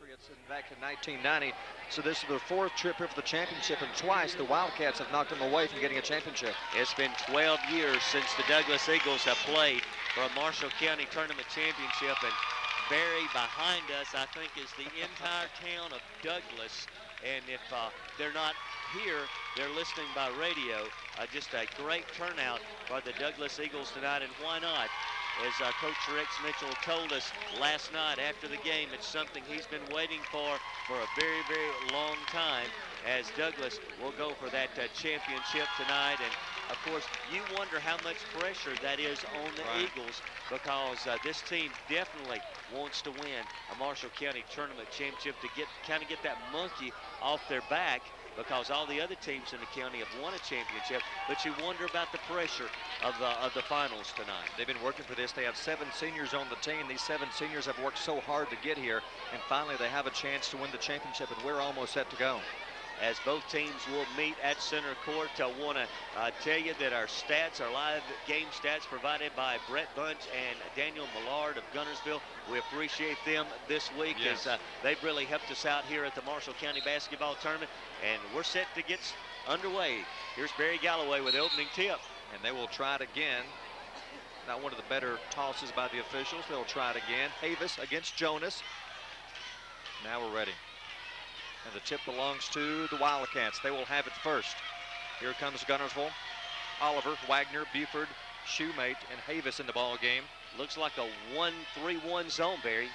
It's back in 1990. So this is their 4th trip here for the championship, and twice the Wildcats have knocked them away from getting a championship. It's been 12 years since the Douglas Eagles have played for a Marshall County Tournament Championship, and Barry behind us, I think, is the entire town of Douglas. And if they're not here, they're listening by radio. Just a great turnout for the Douglas Eagles tonight, and why not? As Coach Rex Mitchell told us last night after the game, it's something he's been waiting for a very, very long time, as Douglas will go for that championship tonight. And of course, you wonder how much pressure that is on the Eagles, because this team definitely wants to win a Marshall County Tournament Championship to kind of get that monkey off their back, because all the other teams in the county have won a championship. But you wonder about the pressure of the finals tonight. They've been working for this. They have 7 seniors on the team. These 7 seniors have worked so hard to get here, and finally they have a chance to win the championship, and we're almost set to go. As both teams will meet at center court, I want to tell you that our stats, our live game stats, provided by Brett Bunch and Daniel Millard of Guntersville. We appreciate them this week, as they've really helped us out here at the Marshall County Basketball Tournament, and we're set to get underway. Here's Barry Galloway with the opening tip. And they will try it again. Not one of the better tosses by the officials. They'll try it again. Havis against Jonas. Now we're ready. And the tip belongs to the Wildcats. They will have it first. Here comes Guntersville. Oliver, Wagner, Buford, Shoemate, and Havis in the ball game. Looks like a 1-3-1 zone, Barry.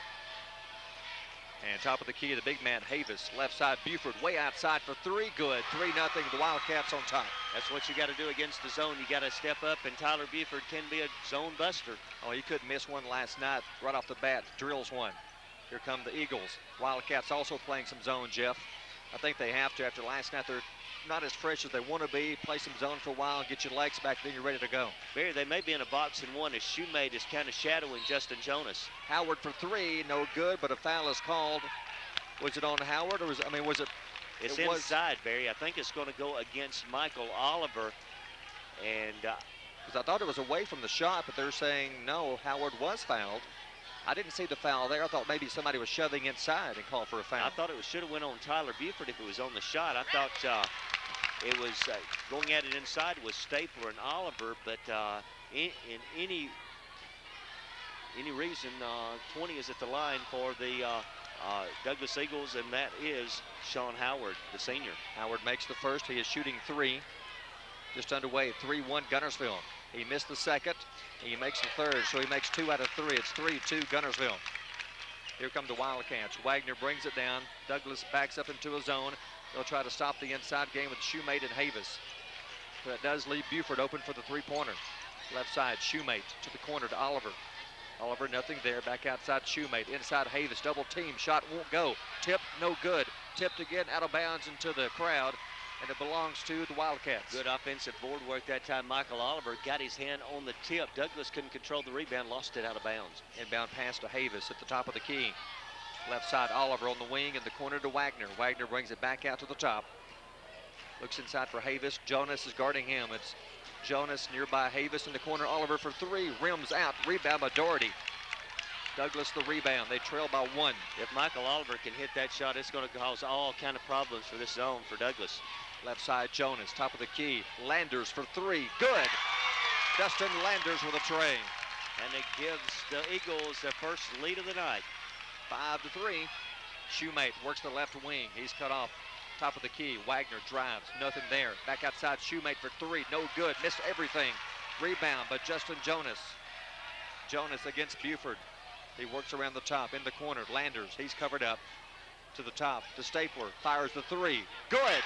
And top of the key, the big man, Havis. Left side, Buford way outside for 3. Good. 3-0. The Wildcats on top. That's what you got to do against the zone. You got to step up, and Tyler Buford can be a zone buster. Oh, he couldn't miss one last night. Right off the bat, drills one. Here come the Eagles. Wildcats also playing some zone, Jeff. I think they have to after last night. They're not as fresh as they want to be. Play some zone for a while and get your legs back, then you're ready to go. Barry, they may be in a box and one as Shoemate is kind of shadowing Justin Jonas. Howard for 3, no good, but a foul is called. Was it on Howard, or was it? It's inside, Barry. I think it's going to go against Michael Oliver. And because I thought it was away from the shot, but they're saying no, Howard was fouled. I didn't see the foul there. I thought maybe somebody was shoving inside and called for a foul. I thought it should have went on Tyler Buford if it was on the shot. I thought it was going at it inside was Stapler and Oliver, but in any reason, 20 is at the line for the Douglas Eagles, and that is Sean Howard, the senior. Howard makes the first. He is shooting 3. Just underway, 3-1 Guntersville. He missed the second. He makes the third, so he makes 2 out of 3. It's 3-2 Guntersville. Here come the Wildcats. Wagner brings it down. Douglas backs up into a zone. They'll try to stop the inside game with Shoemate and Havis. But that does leave Buford open for the 3-pointer. Left side, Shoemate to the corner to Oliver. Oliver, nothing there. Back outside, Shoemate. Inside, Havis. Double team. Shot won't go. Tip, no good. Tipped again, out of bounds into the crowd. And it belongs to the Wildcats. Good offensive board work that time. Michael Oliver got his hand on the tip. Douglas couldn't control the rebound, lost it out of bounds. Inbound pass to Havis at the top of the key. Left side, Oliver on the wing, in the corner to Wagner. Wagner brings it back out to the top. Looks inside for Havis. Jonas is guarding him. It's Jonas nearby Havis in the corner. Oliver for 3, rims out. Rebound by Doherty. Douglas the rebound. They trail by 1. If Michael Oliver can hit that shot, it's going to cause all kind of problems for this zone for Douglas. Left side, Jonas, top of the key. Landers for 3, good. Dustin Landers with a tray. And it gives the Eagles their first lead of the night. 5-3. Shoemate works the left wing. He's cut off. Top of the key, Wagner drives, nothing there. Back outside, Shoemate for 3, no good, missed everything. Rebound by Justin Jonas. Jonas against Buford. He works around the top, in the corner. Landers, he's covered up. To the top, to Stapler, fires the 3, good.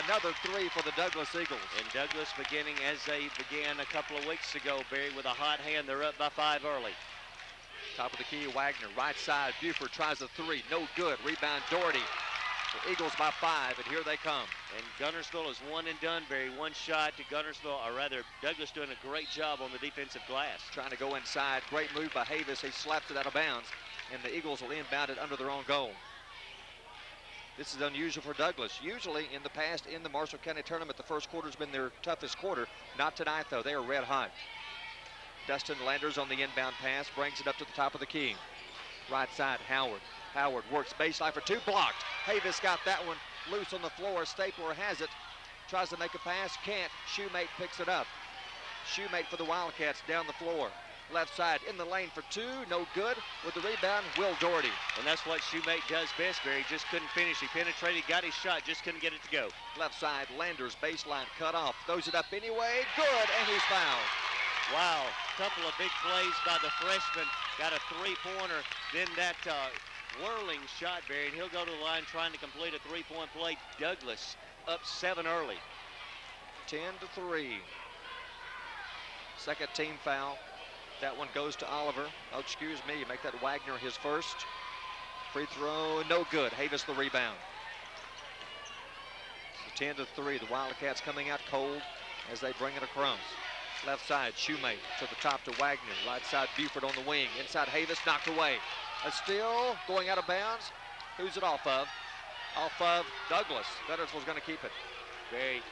Another 3 for the Douglas Eagles. And Douglas beginning as they began a couple of weeks ago, Barry, with a hot hand. They're up by 5 early. Top of the key, Wagner, right side. Buford tries a 3, no good. Rebound, Doherty. The Eagles by 5, and here they come. And Guntersville is one and done, Barry. One shot to Guntersville, or rather, Douglas doing a great job on the defensive glass. Trying to go inside. Great move by Havis. He slaps it out of bounds, and the Eagles will inbound it under their own goal. This is unusual for Douglas. Usually in the past in the Marshall County Tournament, the first quarter's been their toughest quarter. Not tonight, though. They are red hot. Dustin Landers on the inbound pass, brings it up to the top of the key. Right side, Howard. Howard works baseline for 2, blocked. Havis got that one loose on the floor. Stapler has it. Tries to make a pass, can't. Shoemate picks it up. Shoemate for the Wildcats down the floor. Left side in the lane for 2, no good. With the rebound, Will Doherty. And that's what Shoemate does best, Barry. Just couldn't finish. He penetrated, got his shot, just couldn't get it to go. Left side, Landers, baseline, cut off. Throws it up anyway, good, and he's fouled. Wow, couple of big plays by the freshman. Got a three-pointer, then that whirling shot, Barry, and he'll go to the line trying to complete a three-point play. Douglas up 7 early. 10-3. Second team foul. That one goes to Oliver. Oh, excuse me, make that Wagner his first. Free throw, no good. Havis the rebound. So 10-3, the Wildcats coming out cold as they bring it across. Left side, Shoemate to the top to Wagner. Right side, Buford on the wing. Inside, Havis knocked away. A steal going out of bounds. Who's it off of? Off of Douglas. Guntersville's going to keep it. Barry,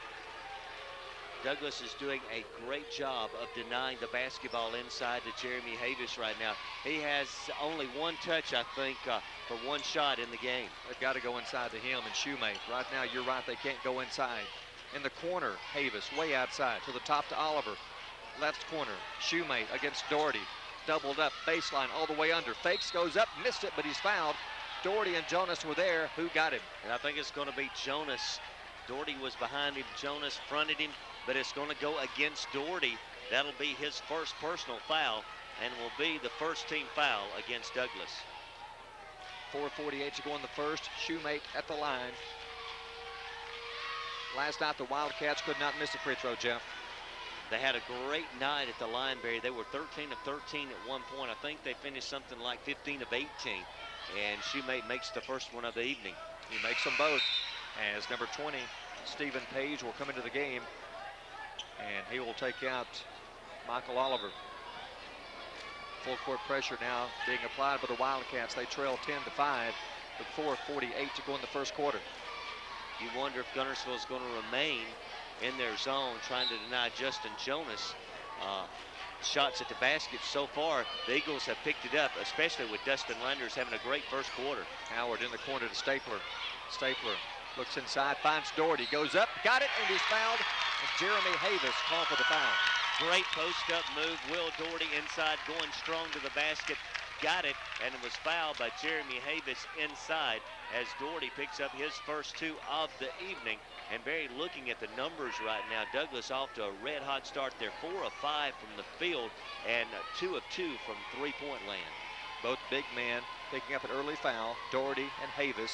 Douglas is doing a great job of denying the basketball inside to Jeremy Havis right now. He has only one touch, I think, for one shot in the game. They've got to go inside to him and Shoemate. Right now, you're right, they can't go inside. In the corner, Havis way outside to the top to Oliver. Left corner, Shoemate against Doherty. Doubled up, baseline all the way under. Fakes, goes up, missed it, but he's fouled. Doherty and Jonas were there. Who got him? And I think it's going to be Jonas. Doherty was behind him. Jonas fronted him, but it's going to go against Doherty. That'll be his first personal foul and will be the first team foul against Douglas. 4:48 to go in the first. Shoemate at the line. Last night, the Wildcats could not miss a free throw, Jeff. They had a great night at the line, Barry. They were 13 of 13 at one point. I think they finished something like 15 of 18. And Shoemate makes the first one of the evening. He makes them both. As number 20, Stephen Page, will come into the game. And he will take out Michael Oliver. Full court pressure now being applied by the Wildcats. They trail 10-5 with 4:48 to go in the first quarter. You wonder if Guntersville is going to remain in their zone, trying to deny Justin Jonas shots at the basket. So far, the Eagles have picked it up, especially with Dustin Landers having a great first quarter. Howard in the corner to Stapler. Stapler looks inside, finds Doherty, goes up, got it, and he's fouled. And Jeremy Havis called for the foul. Great post-up move. Will Doherty inside, going strong to the basket. Got it, and it was fouled by Jeremy Havis inside as Doherty picks up his first 2 of the evening. And Barry, looking at the numbers right now, Douglas off to a red-hot start. They're 4 of 5 from the field and 2 of 2 from three-point land. Both big men picking up an early foul, Doherty and Havis.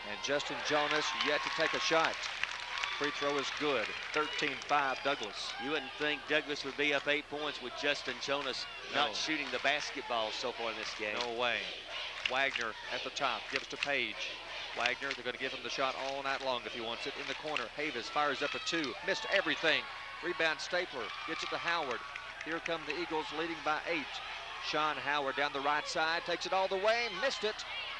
And Justin Jonas yet to take a shot. Free throw is good. 13-5 Douglas. You wouldn't think Douglas would be up 8 points with Justin Jonas not shooting the basketball so far in this game. No way. Wagner at the top, gives to Page. Wagner, they're going to give him the shot all night long if he wants it. In the corner, Havis fires up a 2. Missed everything. Rebound Stapler, gets it to Howard. Here come the Eagles leading by 8. Sean Howard down the right side, takes it all the way, missed it.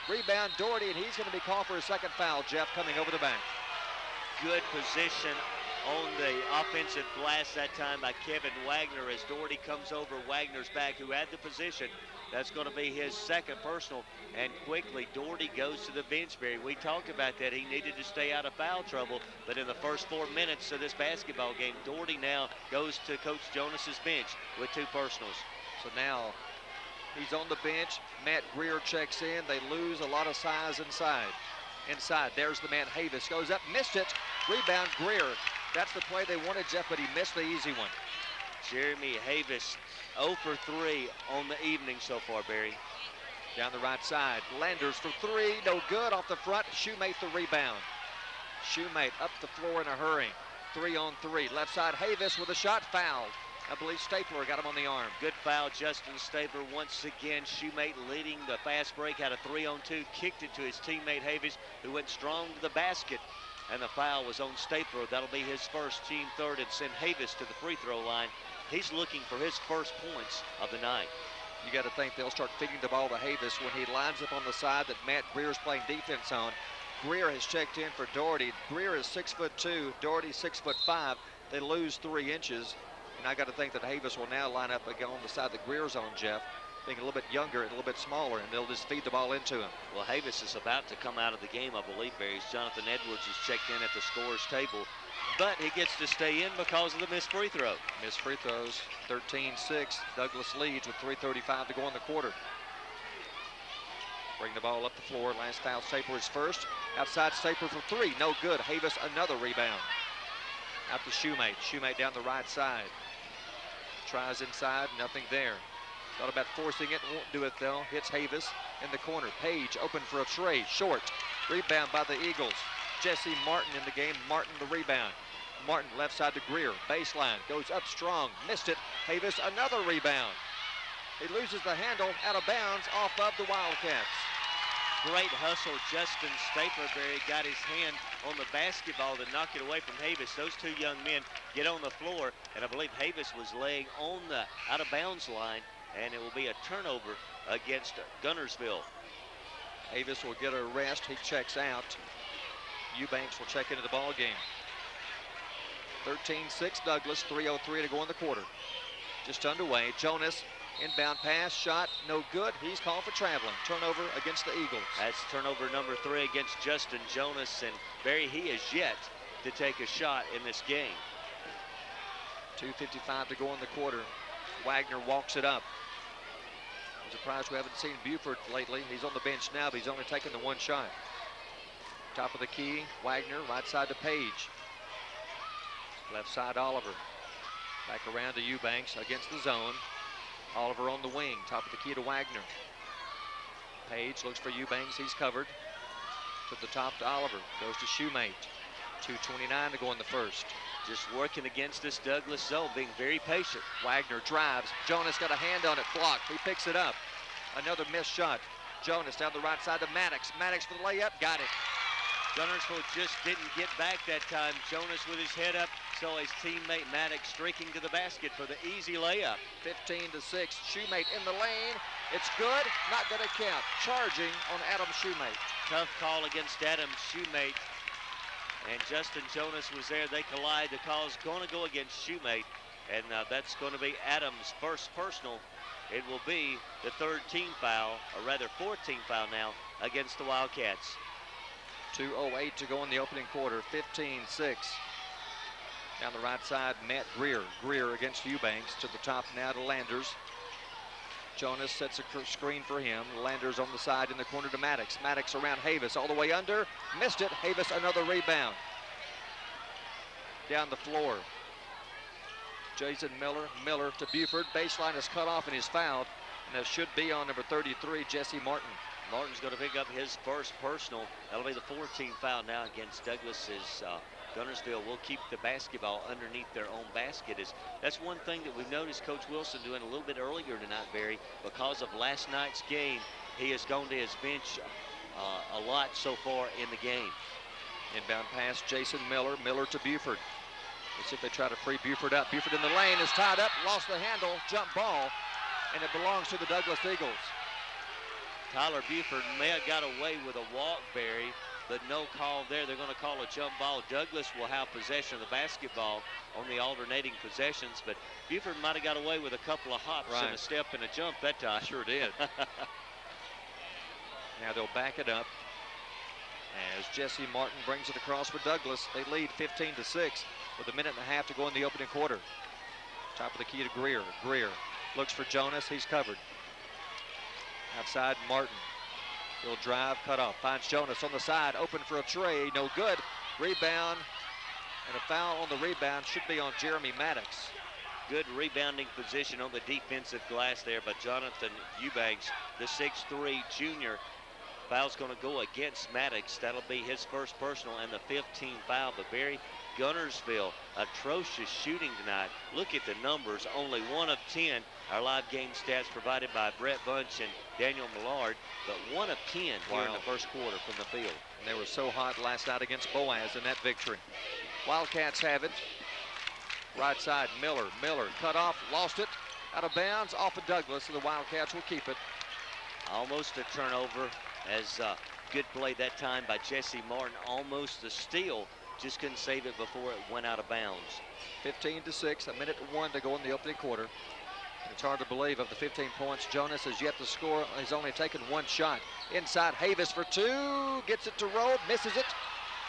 Rebound Doherty, and he's going to be called for a second foul, Jeff, coming over the bank. Good position on the offensive glass that time by Kevin Wagner as Doherty comes over Wagner's back, who had the position. That's going to be his second personal. And quickly, Doherty goes to the bench, Barry. We talked about that. He needed to stay out of foul trouble. But in the first 4 minutes of this basketball game, Doherty now goes to Coach Jonas's bench with 2 personals. So now he's on the bench. Matt Greer checks in. They lose a lot of size inside. Inside, there's the man Havis. Goes up, missed it. Rebound Greer. That's the play they wanted, Jeff, but he missed the easy one. Jeremy Havis 0 for 3 on the evening so far, Barry. Down the right side, Landers for 3, no good. Off the front, Shoemate the rebound. Shoemate up the floor in a hurry. 3-on-3, left side, Havis with a shot, fouled. I believe Stapler got him on the arm. Good foul, Justin Stapler once again. Shoemate leading the fast break, had a 3-on-2, kicked it to his teammate Havis, who went strong to the basket. And the foul was on Stapler. That'll be his first, team third, and send Havis to the free throw line. He's looking for his first points of the night. You got to think they'll start feeding the ball to Havis when he lines up on the side that Matt Greer is playing defense on. Greer has checked in for Doherty. Greer is 6'2", Doherty 6'5". They lose 3 inches. And I got to think that Havis will now line up again on the side that Greer's on, Jeff. being a little bit younger and a little bit smaller, and they'll just feed the ball into him. Well, Havis is about to come out of the game, I believe, Barry. Jonathan Edwards is checked in at the scorer's table, but he gets to stay in because of the missed free throw. Missed free throws, 13-6. Douglas leads with 3:35 to go in the quarter. Bring the ball up the floor. Lance foul. Saper is first. Outside Saper for three. No good. Havis another rebound. Out to Shoemate. Shoemate down the right side. Tries inside. Nothing there. Thought about forcing it. Won't do it though. Hits Havis in the corner. Page open for a tray. Short. Rebound by the Eagles. Jesse Martin in the game. Martin the rebound. Martin left side to Greer. Baseline. Goes up strong. Missed it. Havis another rebound. He loses the handle out of bounds off of the Wildcats. Great hustle. Justin Stapleberry got his hand on the basketball to knock it away from Havis. Those two young men get on the floor, and I believe Havis was laying on the out-of-bounds line, and it will be a turnover against Guntersville. Havis will get a rest. He checks out. Eubanks will check into the ball game. 13-6 Douglas. 3:03 to go in the quarter. Just underway. Jonas. Inbound pass, shot, no good. He's called for traveling. Turnover against the Eagles. That's turnover number 3 against Justin Jonas, and Barry, he is yet to take a shot in this game. 2:55 to go in the quarter. Wagner walks it up. I'm surprised we haven't seen Buford lately. He's on the bench now, but he's only taken the one shot. Top of the key, Wagner, right side to Page. Left side, Oliver. Back around to Eubanks against the zone. Oliver on the wing, top of the key to Wagner. Page looks for Eubanks, he's covered. To the top to Oliver, goes to Shoemate. 2:29 to go in the first. Just working against this Douglas zone, being very patient. Wagner drives, Jonas got a hand on it, blocked, he picks it up. Another missed shot. Jonas down the right side to Maddox. Maddox for the layup, got it. Guntersville just didn't get back that time. Jonas with his head up, saw his teammate Maddox streaking to the basket for the easy layup. 15-6, Shoemate in the lane. It's good, not gonna count. Charging on Adam Shoemate. Tough call against Adam Shoemate. And Justin Jonas was there. They collide. The call is going to go against Shoemate. And that's going to be Adams' first personal. It will be the third team foul, or rather fourth team foul now, against the Wildcats. 2:08 to go in the opening quarter. 15-6. Down the right side, Matt Greer. Greer against Eubanks. To the top now to Landers. Jonas sets a screen for him. Landers on the side in the corner to Maddox. Maddox around Havis all the way under. Missed it. Havis another rebound. Down the floor. Jason Miller. Miller to Buford. Baseline is cut off and he's fouled. And that should be on number 33, Jesse Martin. Martin's going to pick up his first personal. That'll be the 14th foul now against Douglas's. Guntersville will keep the basketball underneath their own basket. That's one thing that we've noticed Coach Wilson doing a little bit earlier tonight, Barry. Because of last night's game, he has gone to his bench a lot so far in the game. Inbound pass, Jason Miller. Miller to Buford. Let's see if they try to free Buford up. Buford in the lane is tied up, lost the handle, jump ball, and it belongs to the Douglas Eagles. Tyler Buford may have got away with a walk, Barry, but no call there. They're going to call a jump ball. Douglas will have possession of the basketball on the alternating possessions, but Buford might have got away with a couple of hops and a step and a jump that time. Sure did. Now they'll back it up as Jesse Martin brings it across for Douglas. They lead 15-6 with a minute and a half to go in the opening quarter. Top of the key to Greer. Greer looks for Jonas. He's covered. Outside Martin. He'll drive, cut off. Finds Jonas on the side, open for a tray, no good. Rebound, and a foul on the rebound should be on Jeremy Maddox. Good rebounding position on the defensive glass there by Jonathan Eubanks, the 6'3" junior. Foul's going to go against Maddox. That'll be his first personal and the 15th foul. But Barry, Guntersville, atrocious shooting tonight. Look at the numbers, only 1 of 10. Our live game stats provided by Brett Bunch and Daniel Millard, but 1 of 10 here in the first quarter from the field. And they were so hot last night against Boaz in that victory. Wildcats have it. Right side, Miller. Miller cut off, lost it, out of bounds, off of Douglas, and the Wildcats will keep it. Almost a turnover, as good play that time by Jesse Martin. Almost a steal, just couldn't save it before it went out of bounds. 15-6, a minute 1 to go in the opening quarter. It's hard to believe of the 15 points Jonas has yet to score. He's only taken one shot. Inside, Havis for two. Gets it to roll, misses it.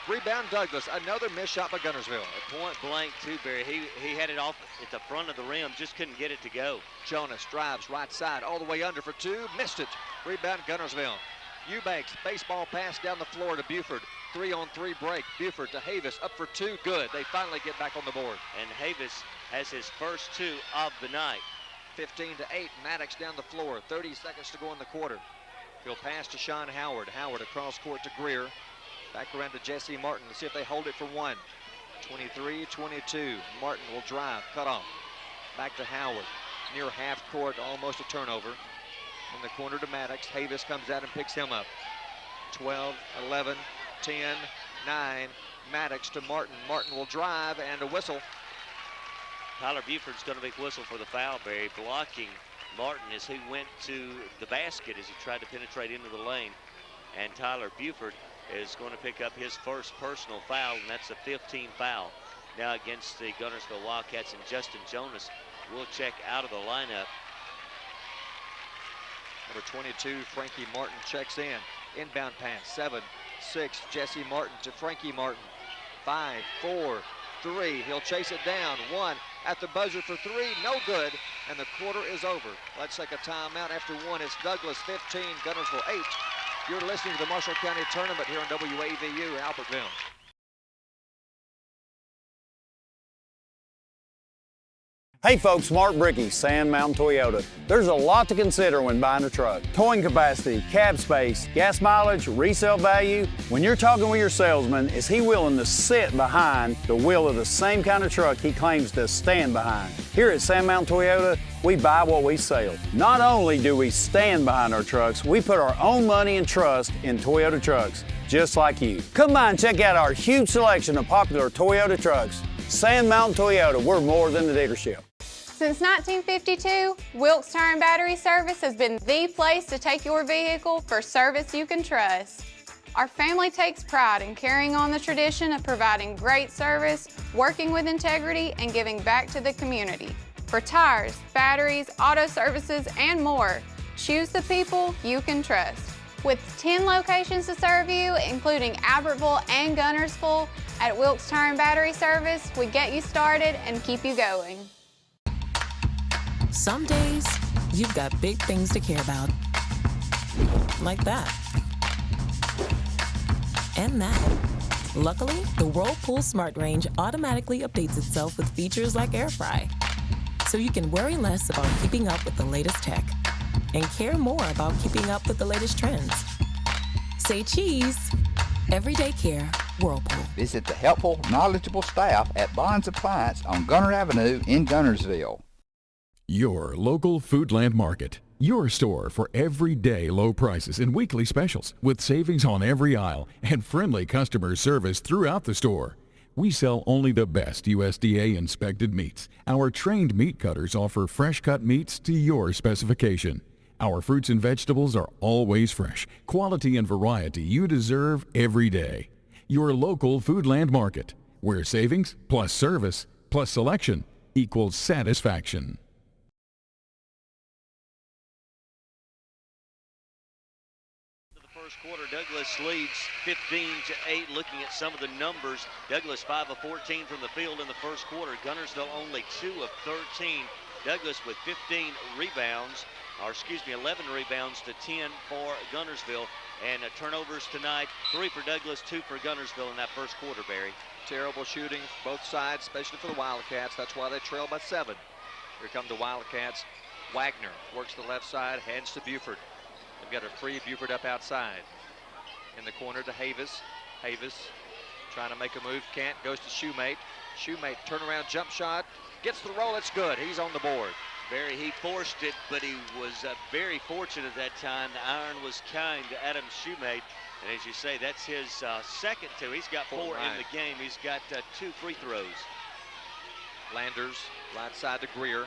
Rebound Douglas. Another missed shot by Guntersville. At point blank too, Barry. He had it off at the front of the rim, just couldn't get it to go. Jonas drives right side all the way under for two. Missed it. Rebound Guntersville. Eubanks, baseball pass down the floor to Buford. 3-on-3 break. Buford to Havis, up for two. Good. They finally get back on the board. And Havis has his first two of the night. 15-8. Maddox down the floor. 30 seconds to go in the quarter. He'll pass to Sean Howard. Howard across court to Greer. Back around to Jesse Martin to see if they hold it for one. 23-22. Martin will drive. Cut off. Back to Howard. Near half court. Almost a turnover. In the corner to Maddox. Havis comes out and picks him up. 12, 11, 10, 9. Maddox to Martin. Martin will drive and a whistle. Tyler Buford's going to be whistled for the foul, Barry. Blocking Martin as he went to the basket as he tried to penetrate into the lane. And Tyler Buford is going to pick up his first personal foul, and that's a 15 foul now against the Guntersville Wildcats. And Justin Jonas will check out of the lineup. Number 22, Frankie Martin checks in. Inbound pass, 7-6. Jesse Martin to Frankie Martin. 5, 4, 3. He'll chase it down. One at the buzzer for three. No good. And the quarter is over. Let's take a timeout. After one, it's Douglas 15, Guntersville 8. You're listening to the Marshall County Tournament here on WAVU Albertville. Hey folks, Mark Brickey, Sand Mountain Toyota. There's a lot to consider when buying a truck. Towing capacity, cab space, gas mileage, resale value. When you're talking with your salesman, is he willing to sit behind the wheel of the same kind of truck he claims to stand behind? Here at Sand Mountain Toyota, we buy what we sell. Not only do we stand behind our trucks, we put our own money and trust in Toyota trucks, just like you. Come by and check out our huge selection of popular Toyota trucks. Sand Mountain Toyota, we're more than a dealership. Since 1952, Wilkes Tire and Battery Service has been the place to take your vehicle for service you can trust. Our family takes pride in carrying on the tradition of providing great service, working with integrity, and giving back to the community. For tires, batteries, auto services, and more, choose the people you can trust. With 10 locations to serve you, including Albertville and Guntersville, at Wilkes Tire and Battery Service, we get you started and keep you going. Some days, you've got big things to care about. Like that. And that. Luckily, the Whirlpool Smart Range automatically updates itself with features like air fry. So you can worry less about keeping up with the latest tech and care more about keeping up with the latest trends. Say cheese. Everyday care, Whirlpool. Visit the helpful, knowledgeable staff at Bond's Appliance on Gunter Avenue in Guntersville. Your local Foodland Market. Your store for everyday low prices and weekly specials with savings on every aisle and friendly customer service throughout the store. We sell only the best USDA inspected meats. Our trained meat cutters offer fresh cut meats to your specification. Our fruits and vegetables are always fresh, quality and variety you deserve every day. Your local Foodland Market, where savings plus service plus selection equals satisfaction. First quarter, Douglas leads 15-8. Looking at some of the numbers, Douglas 5 of 14 from the field in the first quarter. Guntersville only 2 of 13. Douglas with 11 rebounds to 10 for Guntersville. And turnovers tonight, 3 for Douglas, 2 for Guntersville in that first quarter, Barry. Terrible shooting both sides, especially for the Wildcats. That's why they trail by 7. Here come the Wildcats. Wagner works the left side, hands to Buford. They've got a free Buford up outside. In the corner to Havis. Havis trying to make a move, can't, goes to Shoemate. Shoemate, turnaround jump shot, gets the roll, it's good. He's on the board. Barry, he forced it, but he was very fortunate that time. The iron was kind to Adam Shoemate. And as you say, that's his second two. He's got 4 in the game. He's got 2 free throws. Landers, right side to Greer.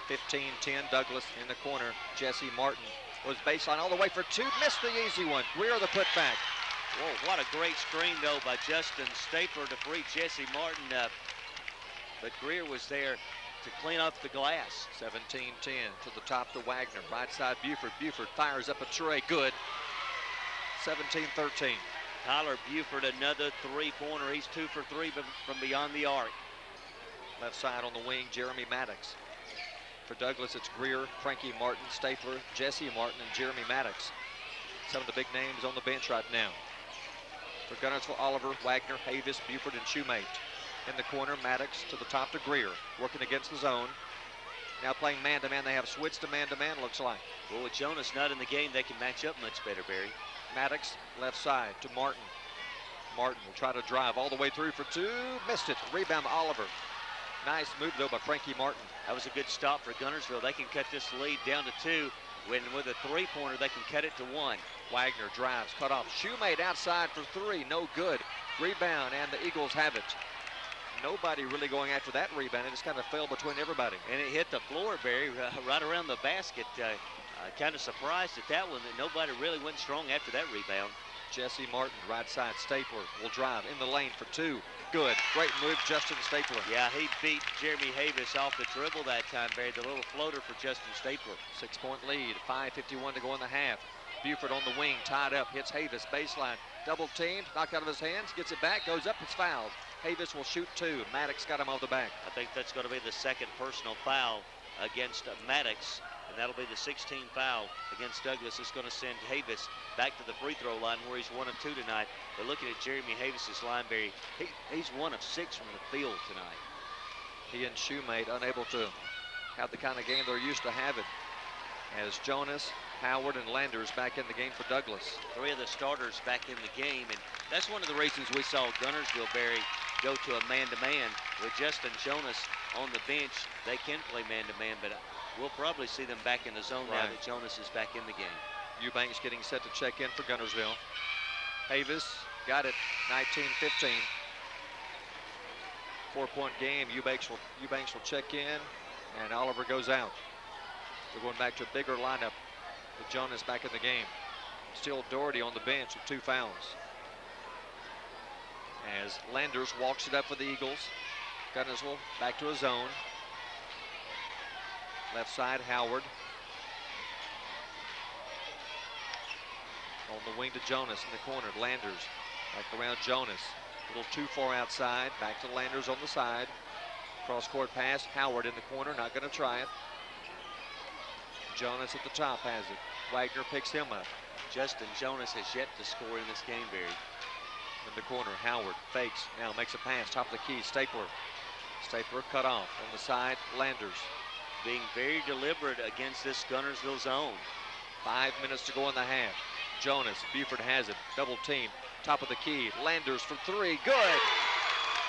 15-10, Douglas in the corner. Jesse Martin was baseline all the way for 2, missed the easy one. Greer the putback. Whoa, what a great screen, though, by Justin Stapler to free Jesse Martin up. But Greer was there to clean up the glass. 17-10 to the top to Wagner. Right side Buford. Buford fires up a tray. Good. 17-13. Tyler Buford, another three-pointer. He's 2 for 3 from beyond the arc. Left side on the wing, Jeremy Maddox. For Douglas, it's Greer, Frankie Martin, Stapler, Jesse Martin, and Jeremy Maddox. Some of the big names on the bench right now. For Guntersville, Oliver, Wagner, Havis, Buford, and Shoemate. In the corner, Maddox to the top to Greer, working against the zone. Now playing man-to-man. They have switched to man-to-man, looks like. Well, with Jonas not in the game, they can match up much better, Barry. Maddox, left side to Martin. Martin will try to drive all the way through for 2. Missed it. Rebound, Oliver. Nice move, though, by Frankie Martin. That was a good stop for Guntersville. They can cut this lead down to 2. When with a three-pointer, they can cut it to 1. Wagner drives, cut off. Shoemate outside for 3. No good. Rebound, and the Eagles have it. Nobody really going after that rebound. It just kind of fell between everybody. And it hit the floor, Barry, right around the basket. Kind of surprised at that one that nobody really went strong after that rebound. Jesse Martin, right side. Stapler will drive in the lane for 2. Good. Great move, Justin Stapler. Yeah, he beat Jeremy Havis off the dribble that time, Barry. The little floater for Justin Stapler. 6-point lead. 5:51 to go in the half. Buford on the wing, tied up, hits Havis, baseline. Double teamed, knocked out of his hands, gets it back, goes up, it's fouled. Havis will shoot 2. Maddox got him off the back. I think that's going to be the second personal foul against Maddox. And that'll be the 16th foul against Douglas. It's going to send Havis back to the free throw line where he's 1 of 2 tonight. But looking at Jeremy Havis's line, Barry, he's 1 of 6 from the field tonight. He and Shoemate unable to have the kind of game they're used to having. As Jonas, Howard, and Landers back in the game for Douglas. 3 of the starters back in the game. And that's one of the reasons we saw Guntersville, Barry, go to a man-to-man. With Justin Jonas on the bench, they can play man-to-man, but we'll probably see them back in the zone now that Jonas is back in the game. Eubanks getting set to check in for Guntersville. Havis got it, 19-15. 4-point game. Eubanks will check in, and Oliver goes out. We're going back to a bigger lineup with Jonas back in the game. Still Doherty on the bench with 2 fouls. As Landers walks it up for the Eagles. Guntersville back to a zone. Left side, Howard. On the wing to Jonas in the corner. Landers back around Jonas. A little too far outside. Back to Landers on the side. Cross-court pass. Howard in the corner. Not going to try it. Jonas at the top has it. Wagner picks him up. Justin Jonas has yet to score in this game, Barry. In the corner, Howard fakes. Now makes a pass. Top of the key. Stapler. Stapler cut off. On the side, Landers. Being very deliberate against this Guntersville zone. 5 minutes to go in the half. Jonas, Buford has it. Double team. Top of the key. Landers for 3. Good.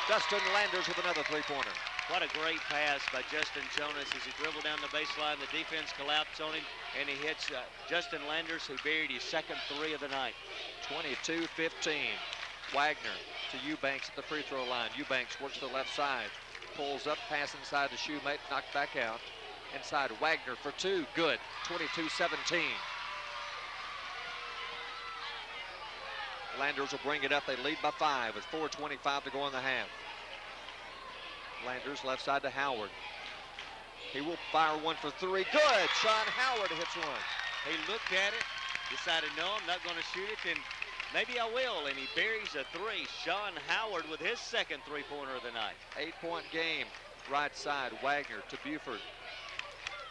Justin Landers with another 3-pointer. What a great pass by Justin Jonas as he dribbled down the baseline. The defense collapsed on him, and he hits Justin Landers, who buried his second 3 of the night. 22-15. Wagner to Eubanks at the free throw line. Eubanks works to the left side. Pulls up, pass inside to Shoemate, knocked back out. Inside, Wagner for 2. Good. 22-17. Landers will bring it up. They lead by 5 with 4:25 to go in the half. Landers left side to Howard. He will fire 1 for 3. Good. Sean Howard hits 1. He looked at it, decided, no, I'm not going to shoot it, and maybe I will, and he buries a 3. Sean Howard with his second 3-pointer of the night. 8-point game. Right side, Wagner to Buford.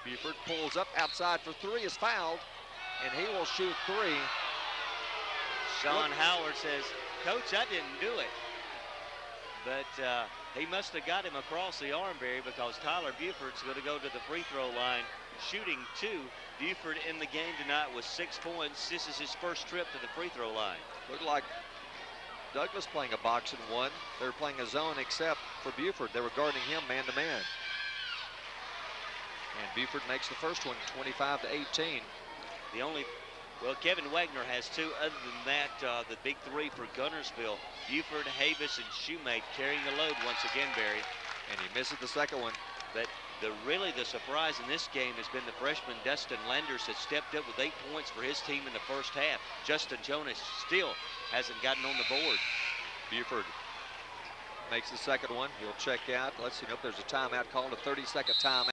Buford pulls up outside for 3, is fouled, and he will shoot 3. Sean Howard says, Coach, I didn't do it. But he must have got him across the arm, Barry, because Tyler Buford's going to go to the free throw line, shooting 2. Buford in the game tonight with 6 points. This is his first trip to the free throw line. Looked like Douglas playing a box and 1. They were playing a zone except for Buford. They were guarding him man-to-man. And Buford makes the first one, 25-18. Well, Kevin Wagner has 2. Other than that, the big 3 for Guntersville. Buford, Havis, and Shoemate carrying the load once again, Barry. And he misses the second one. But really the surprise in this game has been the freshman Dustin Landers has stepped up with 8 points for his team in the first half. Justin Jonas still hasn't gotten on the board. Buford makes the second one. He'll check out. Let's see if there's a timeout called, a 30-second timeout.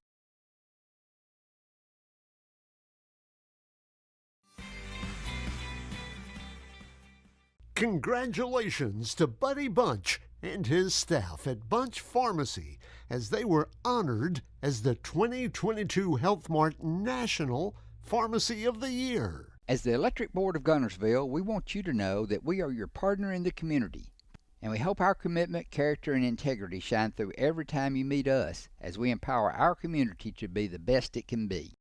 Congratulations to Buddy Bunch and his staff at Bunch Pharmacy as they were honored as the 2022 Health Mart National Pharmacy of the Year. As the Electric Board of Guntersville, we want you to know that we are your partner in the community, and we hope our commitment, character, and integrity shine through every time you meet us as we empower our community to be the best it can be.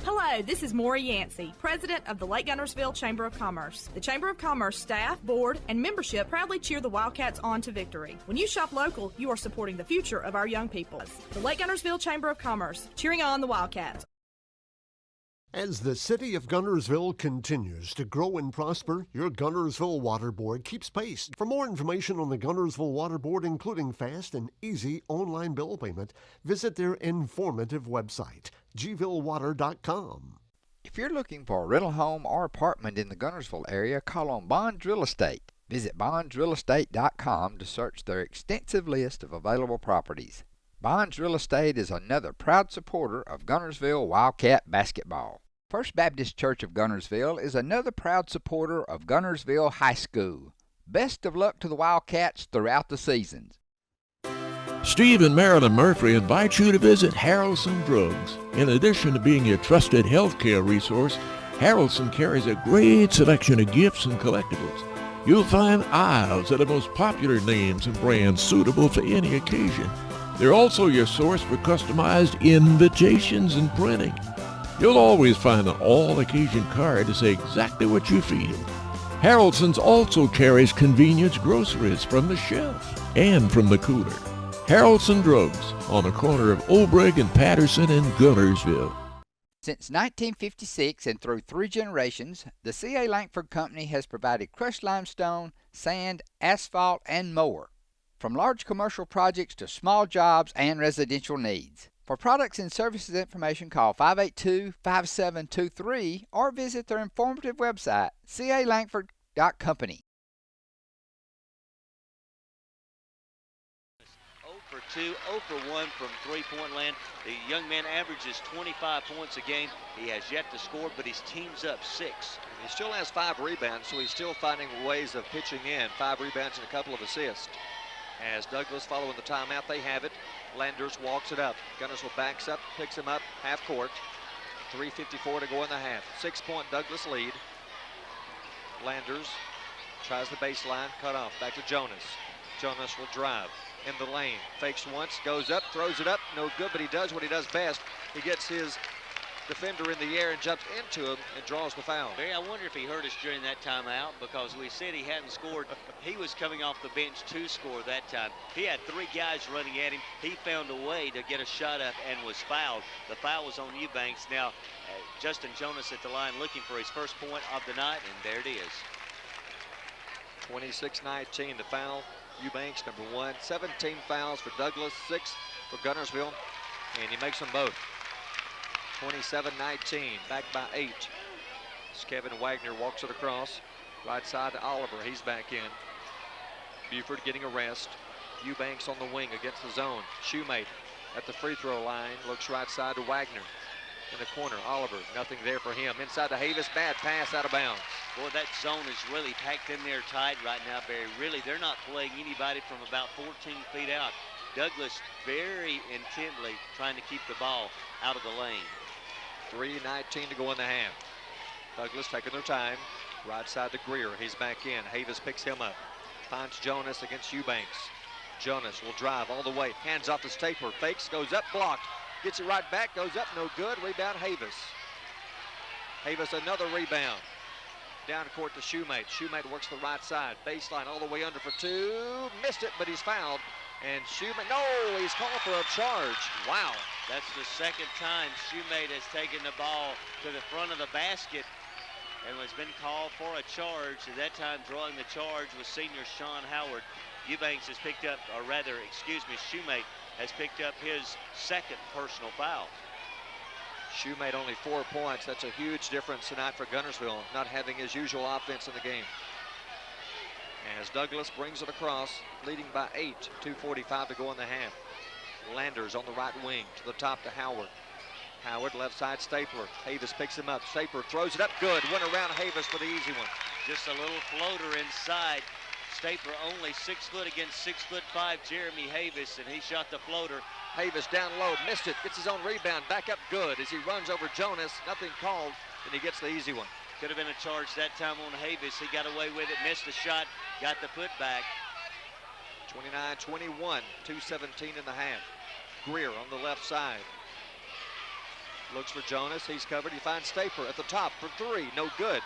Hello, this is Maury Yancey, President of the Lake Guntersville Chamber of Commerce. The Chamber of Commerce staff, board, and membership proudly cheer the Wildcats on to victory. When you shop local, you are supporting the future of our young people. The Lake Guntersville Chamber of Commerce, cheering on the Wildcats. As the city of Guntersville continues to grow and prosper, your Guntersville Water Board keeps pace. For more information on the Guntersville Water Board, including fast and easy online bill payment, visit their informative website, gvillewater.com. If you're looking for a rental home or apartment in the Guntersville area, call on Bonds Real Estate. Visit bondsrealestate.com to search their extensive list of available properties. Bonds Real Estate is another proud supporter of Guntersville Wildcat basketball. First Baptist Church of Guntersville is another proud supporter of Guntersville High School. Best of luck to the Wildcats throughout the seasons. Steve and Marilyn Murphy invite you to visit Harrelson Drugs. In addition to being your trusted healthcare resource, Harrelson carries a great selection of gifts and collectibles. You'll find aisles of the most popular names and brands suitable for any occasion. They're also your source for customized invitations and printing. You'll always find an all-occasion card to say exactly what you feel. Harrelson's also carries convenience groceries from the shelf and from the cooler. Harrelson Drugs on the corner of Obrig and Patterson in Guntersville. Since 1956 and through 3 generations, the C.A. Langford Company has provided crushed limestone, sand, asphalt, and more. From large commercial projects to small jobs and residential needs. For products and services information, call 582-5723 or visit their informative website, calangford.company. 0 for 2, 0 for 1 from three-point land. The young man averages 25 points a game. He has yet to score, but his team's up 6. He still has 5 rebounds, so he's still finding ways of pitching in. 5 rebounds and a couple of assists. As Douglas following the timeout, they have it. Landers walks it up. Guntersville backs up, picks him up, half court. 3:54 to go in the half. 6-point Douglas lead. Landers tries the baseline, cut off. Back to Jonas. Jonas will drive in the lane. Fakes once, goes up, throws it up. No good, but he does what he does best. He gets his defender in the air and jumps into him and draws the foul. Barry, I wonder if he hurt us during that timeout, because we said he hadn't scored. He was coming off the bench to score that time. He had 3 guys running at him. He found a way to get a shot up and was fouled. The foul was on Eubanks. Now, Justin Jonas at the line looking for his first point of the night, and there it is. 26-19 to foul Eubanks, number 1. 17 fouls for Douglas, 6 for Guntersville, and he makes them both. 27-19, back by 8. As Kevin Wagner walks it across. Right side to Oliver, he's back in. Buford getting a rest. Eubanks on the wing against the zone. Shoemate at the free throw line, looks right side to Wagner. In the corner, Oliver, nothing there for him. Inside to Havis, bad pass out of bounds. Boy, that zone is really packed in there tight right now, Barry. Really, they're not playing anybody from about 14 feet out. Douglas very intently trying to keep the ball out of the lane. 3:19 to go in the half. Douglas taking their time. Right side to Greer. He's back in. Havis picks him up. Finds Jonas against Eubanks. Jonas will drive all the way. Hands off to Stapler. Fakes, goes up, blocked. Gets it right back, goes up, no good. Rebound, Havis. Havis another rebound. Down court to Shoemate. Shoemate works the right side. Baseline all the way under for 2. Missed it, but he's fouled. And Shoemate, no, he's called for a charge. Wow. That's the second time Shoemate has taken the ball to the front of the basket and has been called for a charge. At that time, drawing the charge was senior Sean Howard. Eubanks has picked up, or rather, Shoemate has picked up his second personal foul. Shoemate only 4 points. That's a huge difference tonight for Guntersville, not having his usual offense in the game. as Douglas brings it across, leading by 8, 2:45 to go in the half. Landers on the right wing to the top to Howard. Howard left side Stapler. Havis picks him up. Stapler throws it up good. Went around Havis for the easy one. Just a little floater inside. Stapler only 6 foot against 6'5" Jeremy Havis, and he shot the floater. Havis down low, missed it, gets his own rebound, back up good as he runs over Jonas. Nothing called, and he gets the easy one. Could have been a charge that time on Havis. He got away with it, missed the shot, got the putback. 29-21, 2:17 in the half. Greer on the left side. Looks for Jonas, he's covered. He finds Stapler at the top for 3, no good.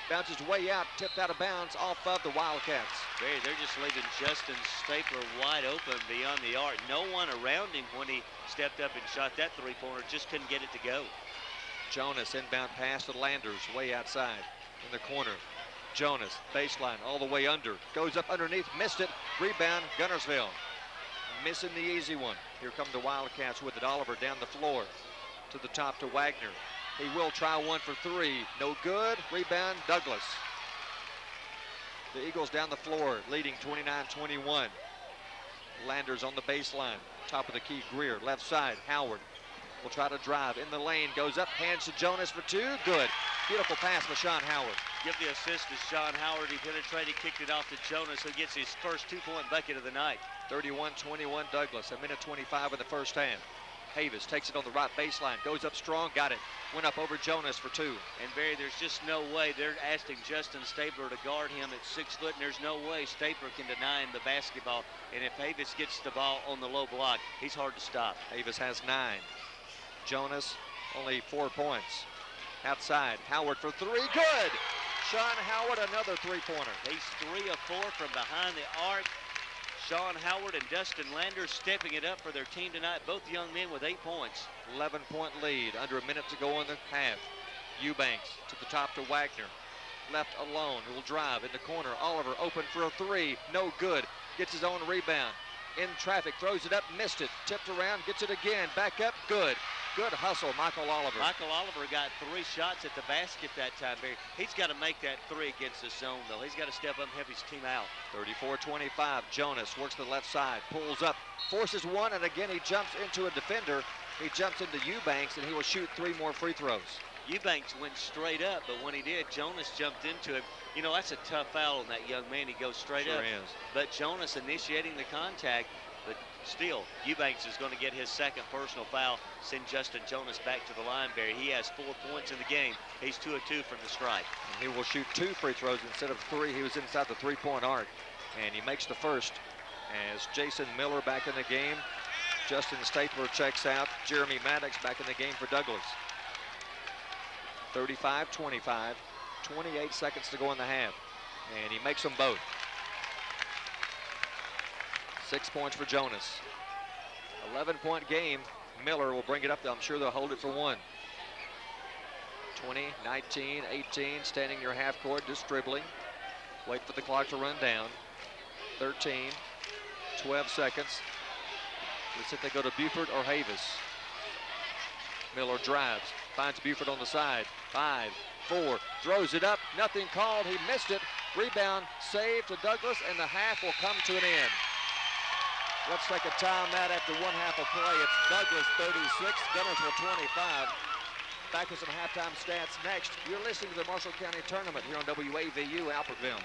Bounces way out, tipped out of bounds off of the Wildcats. They're just leaving Justin Stapler wide open beyond the arc. No one around him when he stepped up and shot that three-pointer, just couldn't get it to go. Jonas inbound pass to Landers, way outside in the corner. Jonas, baseline, all the way under. Goes up underneath, missed it. Rebound, Guntersville. Missing the easy one. Here come the Wildcats with it. Oliver down the floor to the top to Wagner. He will try one for 3. No good. Rebound, Douglas. The Eagles down the floor, leading 29-21. Landers on the baseline. Top of the key, Greer. Left side, Howard will try to drive in the lane. Goes up, hands to Jonas for 2. Good. Beautiful pass for Sean Howard. Give the assist to Sean Howard. He penetrated, kicked it off to Jonas, who gets his first 2-point bucket of the night. 31-21 Douglas. 1:25 in the first half. Havis takes it on the right baseline, goes up strong, got it. Went up over Jonas for 2. And Barry, there's just no way. They're asking Justin Stapler to guard him at 6 foot, and there's no way Stapler can deny him the basketball. And if Havis gets the ball on the low block, he's hard to stop. Havis has 9. Jonas only 4 points. Outside, Howard for 3, good! Sean Howard, another 3-pointer. He's 3 of 4 from behind the arc. Sean Howard and Dustin Landers stepping it up for their team tonight. Both young men with 8 points. 11-point lead, under a minute to go in the half. Eubanks to the top to Wagner. Left alone, will drive in the corner. Oliver open for a 3, no good. Gets his own rebound. In traffic, throws it up, missed it. Tipped around, gets it again, back up, good. Good hustle, Michael Oliver. Michael Oliver got 3 shots at the basket that time, Barry. He's got to make that 3 against the zone, though. He's got to step up and help his team out. 34-25, Jonas works the left side, pulls up, forces one, and again he jumps into a defender. He jumps into Eubanks, and he will shoot 3 more free throws. Eubanks went straight up, but when he did, Jonas jumped into him. You know, that's a tough foul on that young man. He goes straight up. Is. But Jonas initiating the contact, but still, Eubanks is going to get his second personal foul, send Justin Jonas back to the line, Barry. He has 4 points in the game. He's 2 of 2 from the stripe. And he will shoot 2 free throws instead of 3. He was inside the 3-point arc, and he makes the first. As Jason Miller back in the game, Justin Stapler checks out. Jeremy Maddox back in the game for Douglas. 35-25, 28 seconds to go in the half, and he makes them both. 6 points for Jonas. 11-point game. Miller will bring it up. I'm sure they'll hold it for 1. 20, 19, 18, standing near half court, just dribbling. Wait for the clock to run down. 13, 12 seconds. Let's see if they go to Buford or Havis. Miller drives, finds Buford on the side. 5, 4, throws it up, nothing called, he missed it. Rebound, save to Douglas, and the half will come to an end. Let's take a timeout after 1 half of play. It's Douglas 36, Guntersville 25. Back with some halftime stats next. You're listening to the Marshall County Tournament here on WAVU Albertville.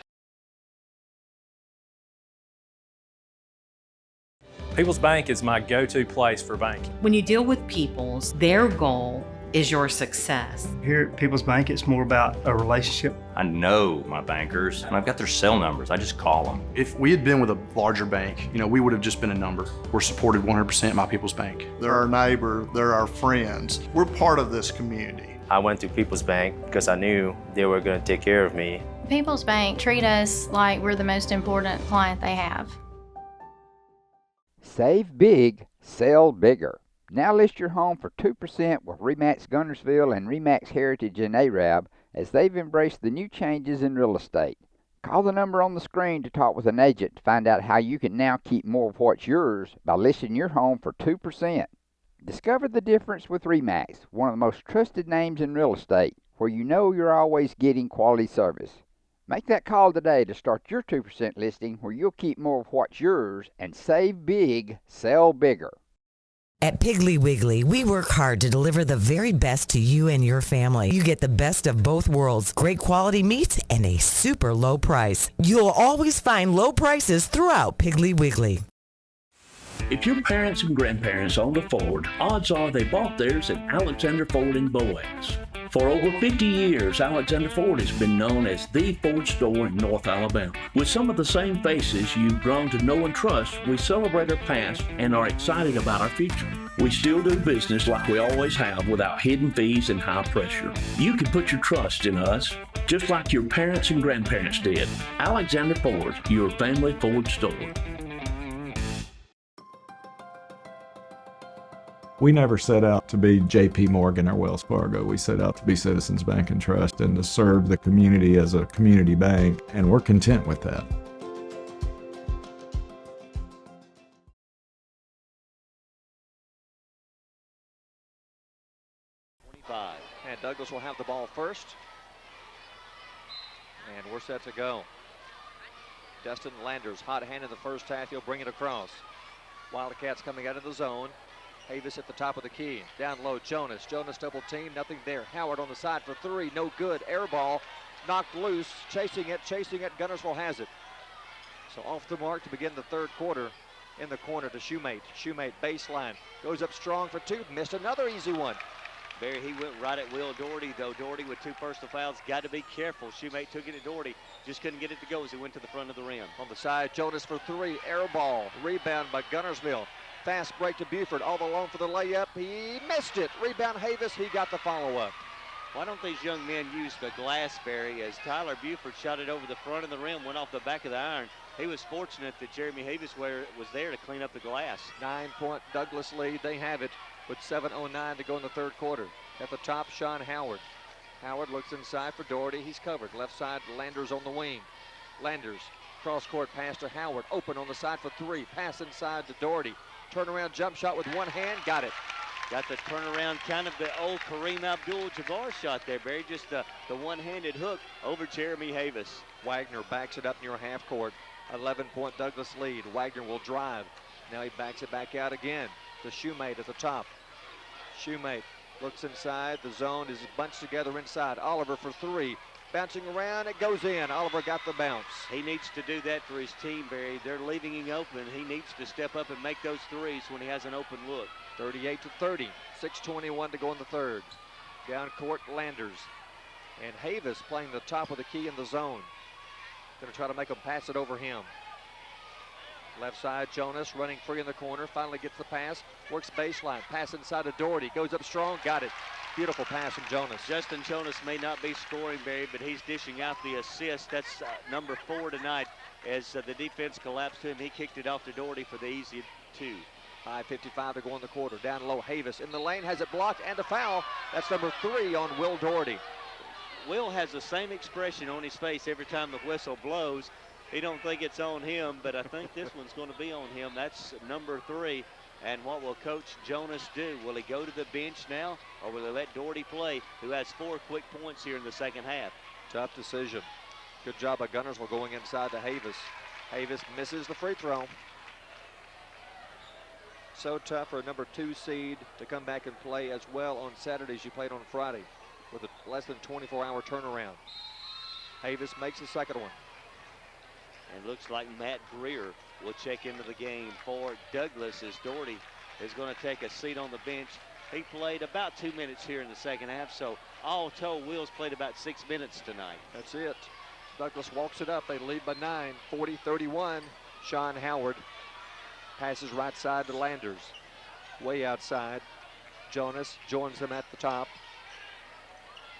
People's Bank is my go-to place for banking. When you deal with People's, their goal is your success. Here at People's Bank, it's more about a relationship. I know my bankers, and I've got their cell numbers. I just call them. If we had been with a larger bank, we would have just been a number. We're supported 100% by People's Bank. They're our neighbor, they're our friends. We're part of this community. I went to People's Bank because I knew they were going to take care of me. People's Bank treat us like we're the most important client they have. Save big, sell bigger. Now list your home for 2% with RE/MAX Guntersville and RE/MAX Heritage in Arab as they've embraced the new changes in real estate. Call the number on the screen to talk with an agent to find out how you can now keep more of what's yours by listing your home for 2%. Discover the difference with RE/MAX, one of the most trusted names in real estate, where you know you're always getting quality service. Make that call today to start your 2% listing where you'll keep more of what's yours and save big, sell bigger. At Piggly Wiggly, we work hard to deliver the very best to you and your family. You get the best of both worlds, great quality meats and a super low price. You'll always find low prices throughout Piggly Wiggly. If your parents and grandparents owned a Ford, odds are they bought theirs at Alexander Ford in Boaz. For over 50 years, Alexander Ford has been known as the Ford store in North Alabama. With some of the same faces you've grown to know and trust, we celebrate our past and are excited about our future. We still do business like we always have without hidden fees and high pressure. You can put your trust in us, just like your parents and grandparents did. Alexander Ford, your family Ford store. We never set out to be J.P. Morgan or Wells Fargo. We set out to be Citizens Bank and Trust and to serve the community as a community bank, and we're content with that. And Douglas will have the ball first. And we're set to go. Dustin Landers, hot hand in the first half. He'll bring it across. Wildcats coming out of the zone. Havis at the top of the key. Down low, Jonas. Jonas double team, nothing there. Howard on the side for three, no good. Air ball, knocked loose. Chasing it. Guntersville has it. So off the mark to begin the third quarter. In the corner to Shoemate. Shoemate baseline. Goes up strong for two. Missed another easy one. Barry, he went right at Will Doherty, though. Doherty with two personal fouls. Got to be careful. Shoemate took it at Doherty. Just couldn't get it to go as he went to the front of the rim. On the side, Jonas for three. Air ball. Rebound by Guntersville. Fast break to Buford, all alone for the layup. He missed it. Rebound Havis, he got the follow-up. Why don't these young men use the glass, Barry, as Tyler Buford shot it over the front of the rim, went off the back of the iron. He was fortunate that Jeremy Havis was there to clean up the glass. 9-point Douglas lead. They have it with 7:09 to go in the third quarter. At the top, Sean Howard. Howard looks inside for Doherty. He's covered. Left side, Landers on the wing. Landers, cross-court pass to Howard. Open on the side for three. Pass inside to Doherty. Turnaround jump shot with one hand, got it. Got the turnaround, kind of the old Kareem Abdul-Jabbar shot there, Barry. Just the one-handed hook over Jeremy Havis. Wagner backs it up near half court. 11-point Douglas lead. Wagner will drive. Now he backs it back out again. The Shoemate at the top. Shoemate looks inside. The zone is bunched together inside. Oliver for three. Bouncing around, it goes in. Oliver got the bounce. He needs to do that for his team, Barry. They're leaving him open. He needs to step up and make those threes when he has an open look. 38-30, 6:21 to go in the third. Down court, Landers. And Havis playing the top of the key in the zone. Gonna try to make him pass it over him. Left side, Jonas running free in the corner. Finally gets the pass, works baseline. Pass inside to Doherty, goes up strong, got it. Beautiful pass from Jonas. Justin Jonas may not be scoring, Barry, but he's dishing out the assist. That's number 4 tonight. As the defense collapsed to him, he kicked it off to Doherty for the easy two. 5:55 to go in the quarter. Down low, Havis in the lane, has it blocked and a foul. That's number 3 on Will Doherty. Will has the same expression on his face every time the whistle blows. He don't think it's on him, but I think this one's going to be on him. That's number 3. And what will Coach Jonas do? Will he go to the bench now, or will he let Doherty play, who has 4 quick points here in the second half? Tough decision. Good job by Guntersville going inside to Havis. Havis misses the free throw. So tough for a number 2 seed to come back and play as well on Saturdays you played on Friday with a less than 24-hour turnaround. Havis makes the second one. And looks like Matt Greer will check into the game for Douglas as Doherty is going to take a seat on the bench. He played about 2 minutes here in the second half, so all told, Will's played about 6 minutes tonight. That's it. Douglas walks it up. They lead by 9, 40-31. Sean Howard passes right side to Landers. Way outside. Jonas joins them at the top.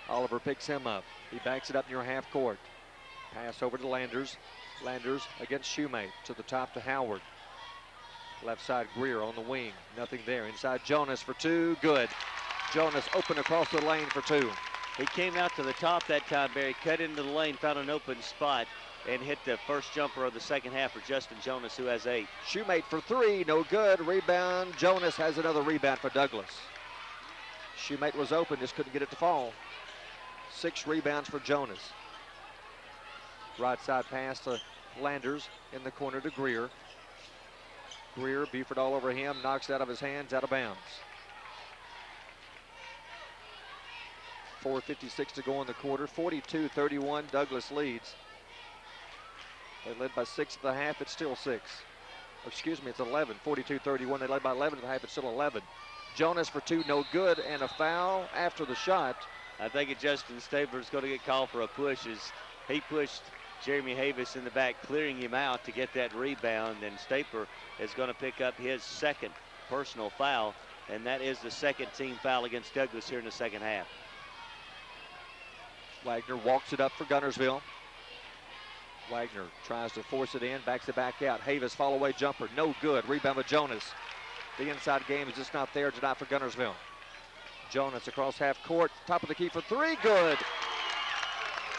Oliver picks him up. He backs it up near half court. Pass over to Landers. Landers against Shoemate to the top to Howard. Left side Greer on the wing. Nothing there. Inside Jonas for 2. Good. Jonas open across the lane for 2. He came out to the top that time, Barry. Cut into the lane, found an open spot, and hit the first jumper of the second half for Justin Jonas, who has 8. Shoemate for 3. No good. Rebound. Jonas has another rebound for Douglas. Shoemate was open. Just couldn't get it to fall. 6 rebounds for Jonas. Right side pass to Landers in the corner to Greer. Greer, Buford all over him, knocks it out of his hands, out of bounds. 4:56 to go in the quarter. 42-31, Douglas leads. They led by 6 at the half, it's still 6. Excuse me, it's 11. 42-31, they led by 11 at the half, it's still 11. Jonas for 2, no good, and a foul after the shot. I think Justin Stabler's going to get called for a push as he pushed Jeremy Havis in the back, clearing him out to get that rebound, and Stapler is going to pick up his second personal foul, and that is the second team foul against Douglas here in the second half. Wagner walks it up for Guntersville. Wagner tries to force it in, backs it back out. Havis fall away jumper, no good. Rebound with Jonas. The inside game is just not there tonight for Guntersville. Jonas across half court, top of the key for 3, good.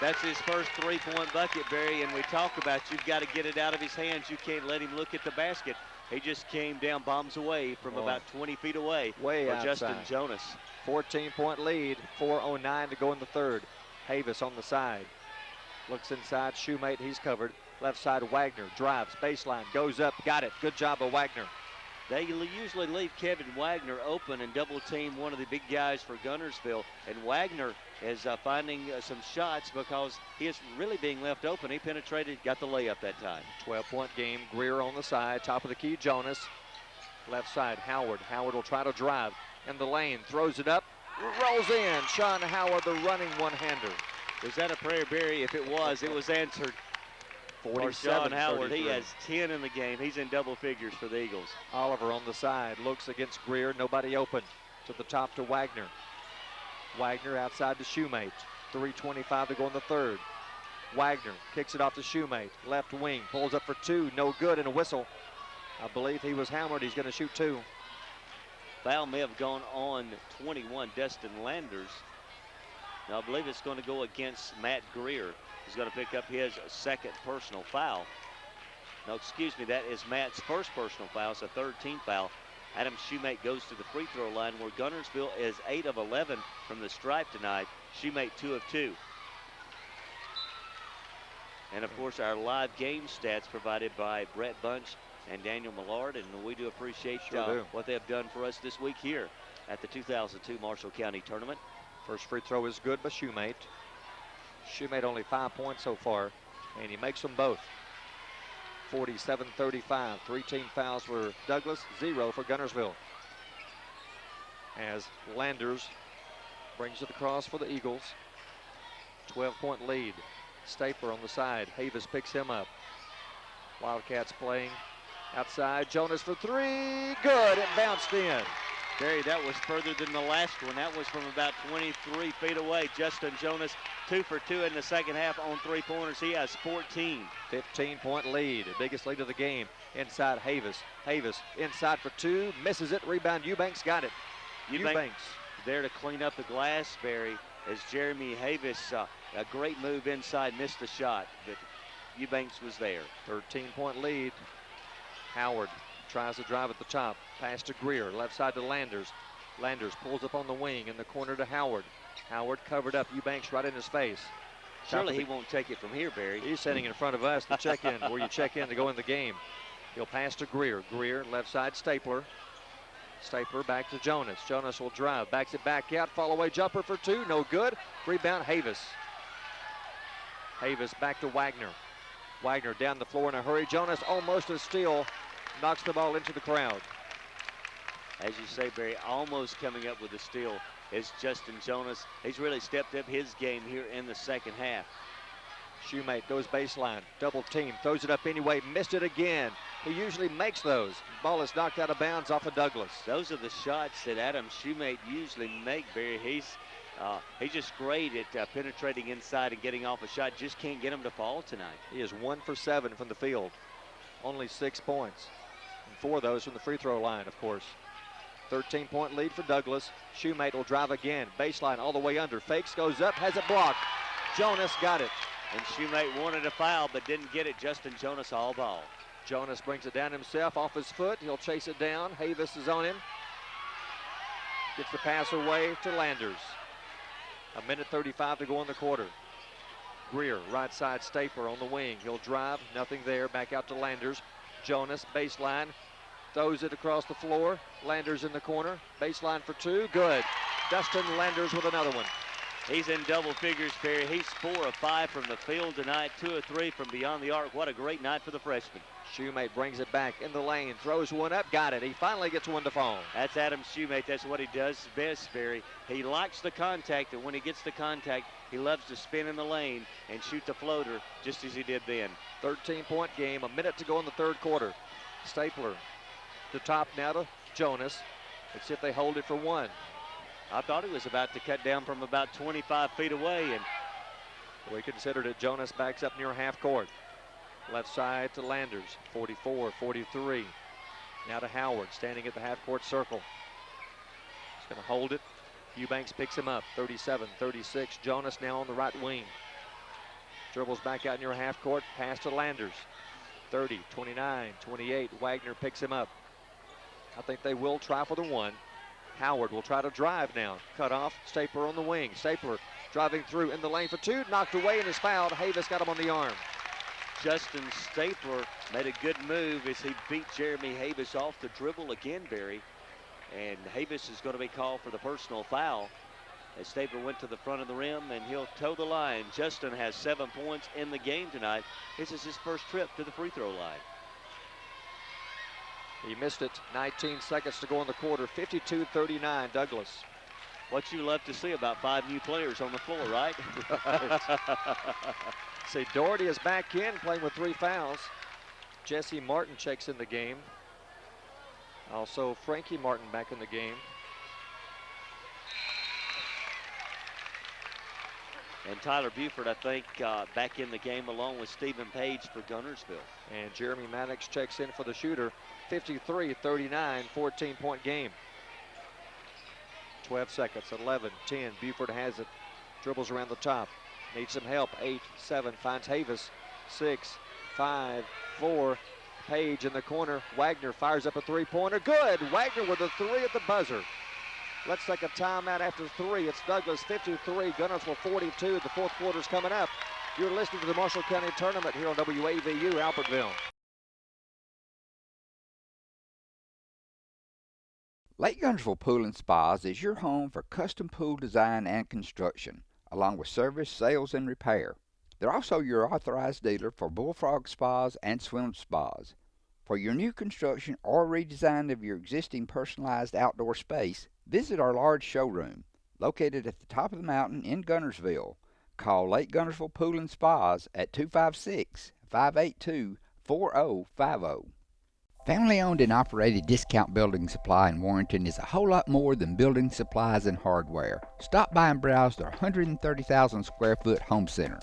That's his first three-point bucket, Barry, and we talk about you've got to get it out of his hands. You can't let him look at the basket. He just came down bombs away from about 20 feet away way for outside. Justin Jonas. 14-point lead, 4:09 to go in the third. Havis on the side. Looks inside, Shoemate, he's covered. Left side, Wagner drives, baseline, goes up, got it. Good job of Wagner. They usually leave Kevin Wagner open and double team one of the big guys for Guntersville. And Wagner is finding some shots because he is really being left open. He penetrated, got the layup that time. 12-point game, Greer on the side, top of the key, Jonas. Left side, Howard. Howard will try to drive in the lane, throws it up, rolls in. Sean Howard, the running one-hander. Was that a prayer, Barry? If it was answered. For 47, Sean Howard, 33. he has 10 in the game. He's in double figures for the Eagles. Oliver on the side, looks against Greer, nobody open. To the top to Wagner. Wagner outside to Shoemate. 3:25 to go in the third. Wagner kicks it off to Shoemate. Left wing, pulls up for 2, no good, and a whistle. I believe he was hammered, he's gonna shoot 2. Foul may have gone on 21, Destin Landers. Now I believe it's going to go against Matt Greer. He's going to pick up his second personal foul. No, excuse me, that is Matt's first personal foul. It's a third team foul. Adam Shoemate goes to the free throw line where Guntersville is 8 of 11 from the stripe tonight. Shoemate 2 of 2. And of course our live game stats provided by Brett Bunch and Daniel Millard, and we do appreciate what they have done for us this week here at the 2002 Marshall County Tournament. First free throw is good by Shoemate. Shoemate only 5 points so far, and he makes them both. 47-35. 3 team fouls for Douglas, 0 for Guntersville. As Landers brings it across for the Eagles. 12-point lead. Stapler on the side. Havis picks him up. Wildcats playing outside. Jonas for 3. Good. It bounced in. Barry, that was further than the last one. That was from about 23 feet away. Justin Jonas, 2 for 2 in the second half on 3-pointers. He has 14. 15-point lead, the biggest lead of the game. Inside Havis. Havis inside for 2, misses it. Rebound, Eubanks got it. Eubanks there to clean up the glass, Barry, as Jeremy Havis, a great move inside, missed the shot, but Eubanks was there. 13-point lead. Howard tries to drive at the top. Pass to Greer, left side to Landers. Landers pulls up on the wing in the corner to Howard. Howard covered up, Eubanks right in his face. Surely he won't take it from here, Barry. He's sitting in front of us to check in, where you check in to go in the game. He'll pass to Greer. Greer, left side, Stapler. Stapler back to Jonas. Jonas will drive, backs it back out, fall away jumper for 2, no good. Rebound, Havis. Havis back to Wagner. Wagner down the floor in a hurry. Jonas almost a steal, knocks the ball into the crowd. As you say, Barry, almost coming up with a steal is Justin Jonas. He's really stepped up his game here in the second half. Shoemate goes baseline, double team, throws it up anyway, missed it again. He usually makes those. Ball is knocked out of bounds off of Douglas. Those are the shots that Adam Shoemate usually make, Barry. He's just great at penetrating inside and getting off a shot. Just can't get him to fall tonight. He is 1 for 7 from the field. Only 6 points. And 4 of those from the free throw line, of course. 13-point lead for Douglas. Shoemate will drive again. Baseline all the way under. Fakes, goes up, has it blocked. Jonas got it. And Shoemate wanted a foul but didn't get it. Justin Jonas all ball. Jonas brings it down himself off his foot. He'll chase it down. Havis is on him. Gets the pass away to Landers. 1:35 to go in the quarter. Greer, right side Stapler on the wing. He'll drive, nothing there. Back out to Landers. Jonas, baseline, throws it across the floor. Landers in the corner, baseline for two, good. Dustin Landers with another one. He's in double figures, Perry. He's 4 of 5 from the field tonight, 2 of 3 from beyond the arc. What a great night for the freshman. Shoemate brings it back in the lane, throws one up, got it. He finally gets one to fall. That's Adam Shoemate. That's what he does best, Barry. He likes the contact, and when he gets the contact, he loves to spin in the lane and shoot the floater, just as he did then. 13-point game, a minute to go in the third quarter. Stapler, the top now to Jonas. Let's see if they hold it for one. I thought he was about to cut down from about 25 feet away, and we considered it. Jonas backs up near half court. Left side to Landers, 44-43. Now to Howard, standing at the half court circle. He's going to hold it. Eubanks picks him up, 37-36. Jonas now on the right wing. Dribbles back out near half court, pass to Landers. 30, 29, 28. Wagner picks him up. I think they will try for the one. Howard will try to drive now. Cut off, Stapler on the wing. Stapler driving through in the lane for two, knocked away and is fouled. Havis got him on the arm. Justin Stapler made a good move as he beat Jeremy Havis off the dribble again, Barry. And Havis is going to be called for the personal foul as Stapler went to the front of the rim, and he'll toe the line. Justin has 7 points in the game tonight. This is his first trip to the free throw line. He missed it. 19 seconds to go in the quarter. 52-39, Douglas. What you love to see about 5 new players on the floor, right? See, Doherty is back in, playing with 3 fouls. Jesse Martin checks in the game. Also, Frankie Martin back in the game. And Tyler Buford, I think, back in the game along with Stephen Page for Guntersville. And Jeremy Maddox checks in for the shooter. 53-39, 14-point game. 12 seconds, 11, 10. Buford has it. Dribbles around the top. Needs some help. 8, 7, finds Havis. 6, 5, 4. Page in the corner. Wagner fires up a three-pointer. Good! Wagner with a 3 at the buzzer. Let's take a timeout after 3. It's Douglas 53, Guntersville 42. The fourth quarter's coming up. You're listening to the Marshall County Tournament here on WAVU Albertville. Lake Guntersville Pool and Spas is your home for custom pool design and construction, along with service, sales, and repair. They're also your authorized dealer for Bullfrog Spas and Swim Spas. For your new construction or redesign of your existing personalized outdoor space, visit our large showroom, located at the top of the mountain in Guntersville. Call Lake Guntersville Pool and Spas at 256-582-4050. Family-owned and operated Discount Building Supply in Warrenton is a whole lot more than building supplies and hardware. Stop by and browse their 130,000 square foot home center.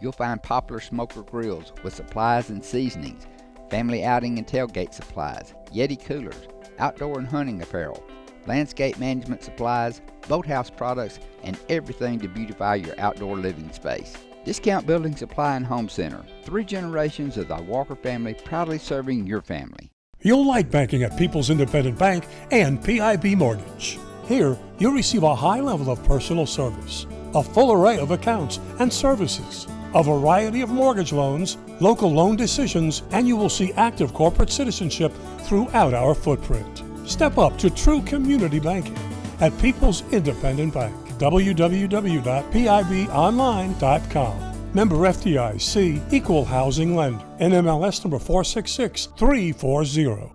You'll find Poplar Smoker Grills with supplies and seasonings, family outing and tailgate supplies, Yeti coolers, outdoor and hunting apparel, landscape management supplies, boathouse products, and everything to beautify your outdoor living space. Discount Building Supply and Home Center. 3 generations of the Walker family proudly serving your family. You'll like banking at People's Independent Bank and PIB Mortgage. Here, you'll receive a high level of personal service, a full array of accounts and services, a variety of mortgage loans, local loan decisions, and you will see active corporate citizenship throughout our footprint. Step up to true community banking at People's Independent Bank. www.pibonline.com. Member FDIC, Equal Housing Lender. NMLS number 466340.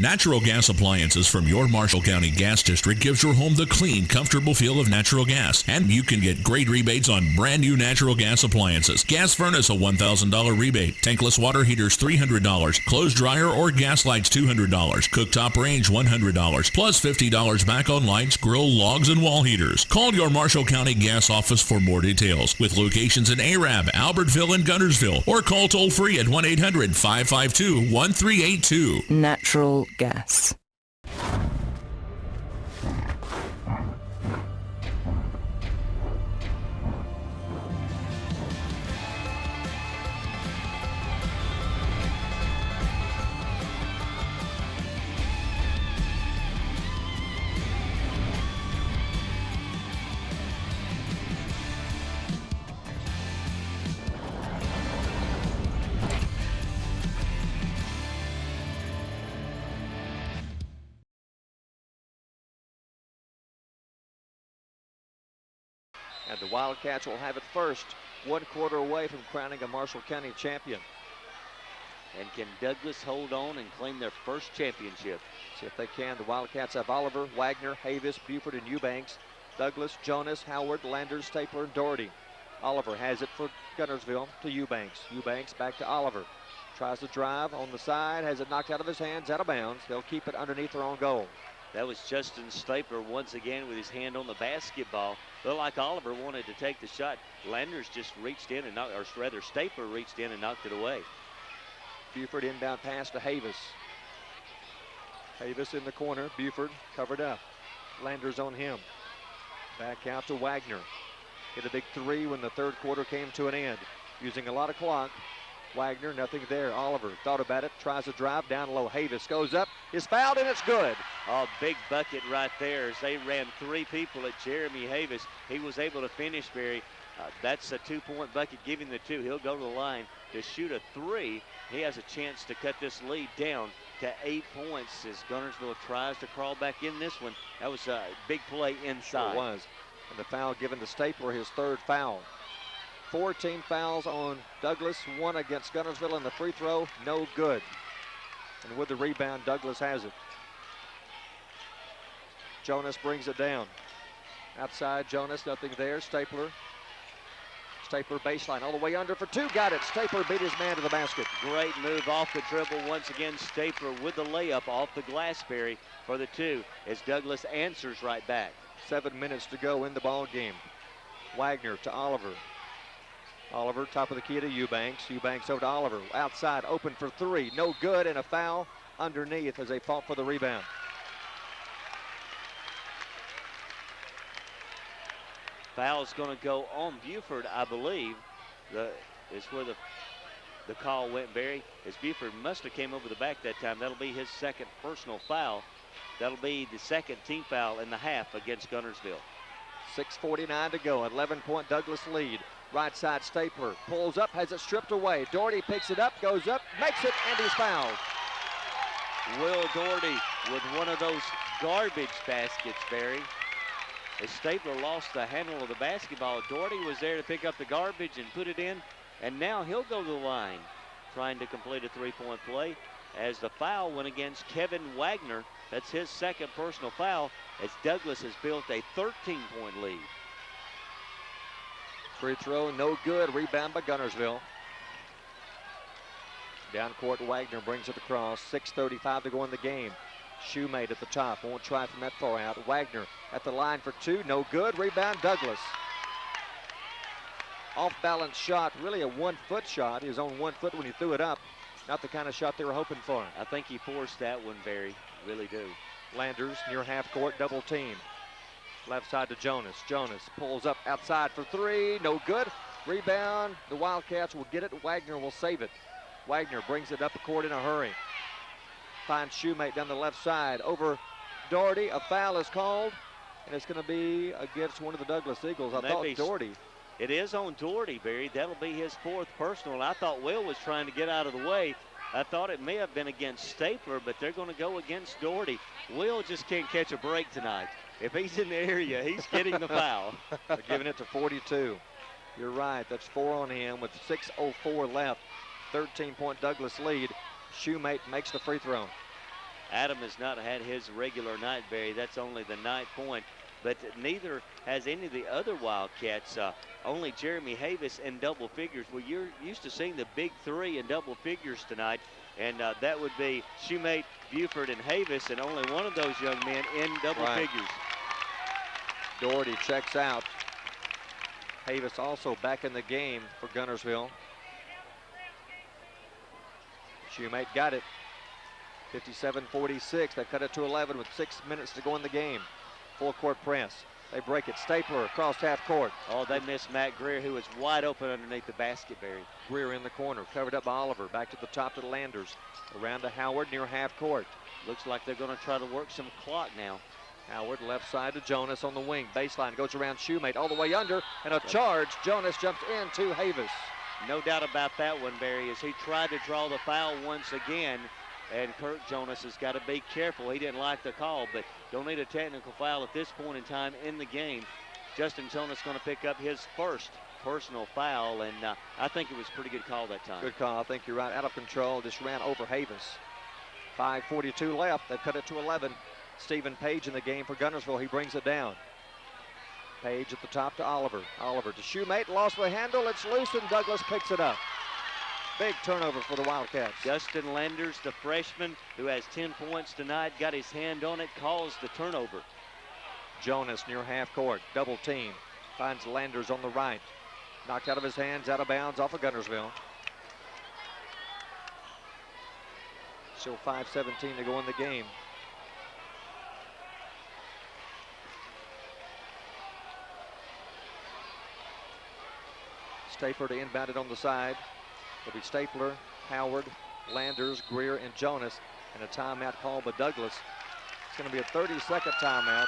Natural gas appliances from your Marshall County Gas District gives your home the clean, comfortable feel of natural gas. And you can get great rebates on brand new natural gas appliances. Gas furnace, a $1,000 rebate. Tankless water heaters, $300. Clothes dryer or gas lights, $200. Cooktop range, $100. Plus $50 back on lights, grill, logs, and wall heaters. Call your Marshall County Gas office for more details. With locations in Arab, Albertville, and Guntersville. Or call toll free at 1-800-552-1382. Natural gas. The Wildcats will have it first, 1 quarter away from crowning a Marshall County champion. And can Douglas hold on and claim their first championship? See if they can. The Wildcats have Oliver, Wagner, Havis, Buford, and Eubanks. Douglas, Jonas, Howard, Landers, Stapler, and Doherty. Oliver has it for Guntersville to Eubanks. Eubanks back to Oliver. Tries to drive on the side, has it knocked out of his hands, out of bounds. They'll keep it underneath their own goal. That was Justin Stapler once again with his hand on the basketball. Looked like Oliver wanted to take the shot. Landers just reached in and knocked, or rather Stapler reached in and knocked it away. Buford inbound pass to Havis. Havis in the corner. Buford covered up. Landers on him. Back out to Wagner. Hit a big 3 when the 3rd quarter came to an end. Using a lot of clock. Wagner, nothing there. Oliver thought about it, tries to drive down low. Havis goes up, is fouled, and it's good. Oh, big bucket right there as they ran 3 people at Jeremy Havis. He was able to finish, Barry. That's a 2-point bucket, giving the 2. He'll go to the line to shoot a 3. He has a chance to cut this lead down to 8 points as Guntersville tries to crawl back in this one. That was a big play inside. Sure was. And the foul given to Stapler, his 3rd foul. 14 fouls on Douglas, 1 against Guntersville, and the free throw, no good. And with the rebound, Douglas has it. Jonas brings it down. Outside, Jonas, nothing there. Stapler baseline all the way under for 2, got it. Stapler beat his man to the basket. Great move off the dribble once again. Stapler with the layup off the glass, Barry, for the 2 as Douglas answers right back. 7 minutes to go in the ball game. Wagner to Oliver. Oliver, top of the key to Eubanks. Eubanks over to Oliver. Outside, open for 3. No good, and a foul underneath as they fought for the rebound. Foul's going to go on Buford, I believe. Is where the call went, Barry. As Buford must have came over the back that time. That'll be his 2nd personal foul. That'll be the 2nd team foul in the half against Guntersville. 6:49 to go. 11-point Douglas lead. Right side, Stapler pulls up, has it stripped away. Doherty picks it up, goes up, makes it, and he's fouled. Will Doherty with one of those garbage baskets, Barry. As Stapler lost the handle of the basketball, Doherty was there to pick up the garbage and put it in, and now he'll go to the line trying to complete a 3-point play as the foul went against Kevin Wagner. That's his 2nd personal foul as Douglas has built a 13-point lead. Free throw, no good. Rebound by Guntersville. Down court, Wagner brings it across. 6:35 to go in the game. Shoemate at the top, won't try from that far out. Wagner at the line for 2, no good. Rebound, Douglas. Off-balance shot, really a 1-foot shot. He was on 1 foot when he threw it up. Not the kind of shot they were hoping for. I think he forced that one, Barry. Really do. Landers near half court, double team. Left side to Jonas. Jonas pulls up outside for 3, no good. Rebound, the Wildcats will get it. Wagner will save it. Wagner brings it up the court in a hurry. Finds Shoemate down the left side over Doherty. A foul is called, and it's going to be against one of the Douglas Eagles. I thought Doherty. It is on Doherty, Barry. That'll be his 4th personal. I thought Will was trying to get out of the way. I thought it may have been against Stapler, but they're going to go against Doherty. Will just can't catch a break tonight. If he's in the area, he's getting the foul. They're giving it to 42. You're right. That's 4 on him with 6:04 left. 13-point Douglas lead. Shoemate makes the free throw. Adam has not had his regular night, Barry. That's only the 9th point. But neither has any of the other Wildcats. Only Jeremy Havis in double figures. Well, you're used to seeing the big 3 in double figures tonight. And that would be Shoemate, Buford, and Havis. And only one of those young men in double figures. Doherty checks out. Havis also back in the game for Guntersville. Shoemate got it. 57-46. They cut it to 11 with 6 minutes to go in the game. Full court press. They break it. Stapler across half court. Oh, they missed Matt Greer, who was wide open underneath the basket, Barry. Greer in the corner, covered up by Oliver. Back to the top to the Landers. Around to Howard near half court. Looks like they're going to try to work some clock now. Howard left side to Jonas on the wing. Baseline goes around Shoemate all the way under. And a charge. Jonas jumps into Havis. No doubt about that one, Barry, as he tried to draw the foul once again. And Kirk Jonas has got to be careful. He didn't like the call, but don't need a technical foul at this point in time in the game Justin Jonas going to pick up his first personal foul, and I think it was a pretty good call that time. Good call. I think you're right. Out of control. Just ran over Havis. 5:42 left. They've cut it to 11. Stephen Page in the game for Guntersville. He brings it down. Page at the top to Oliver. Oliver to Shoemate. Lost the handle. It's loose, and Douglas picks it up. Big turnover for the Wildcats. Justin Landers, the freshman who has 10 points tonight, got his hand on it, caused the turnover. Jonas near half court. Double team. Finds Landers on the right. Knocked out of his hands, out of bounds off of Guntersville. Still 5:17 to go in the game. Stapler to inbound it on the side. It'll be Stapler, Howard, Landers, Greer, and Jonas. And a timeout called by Douglas. It's going to be a 30-second timeout.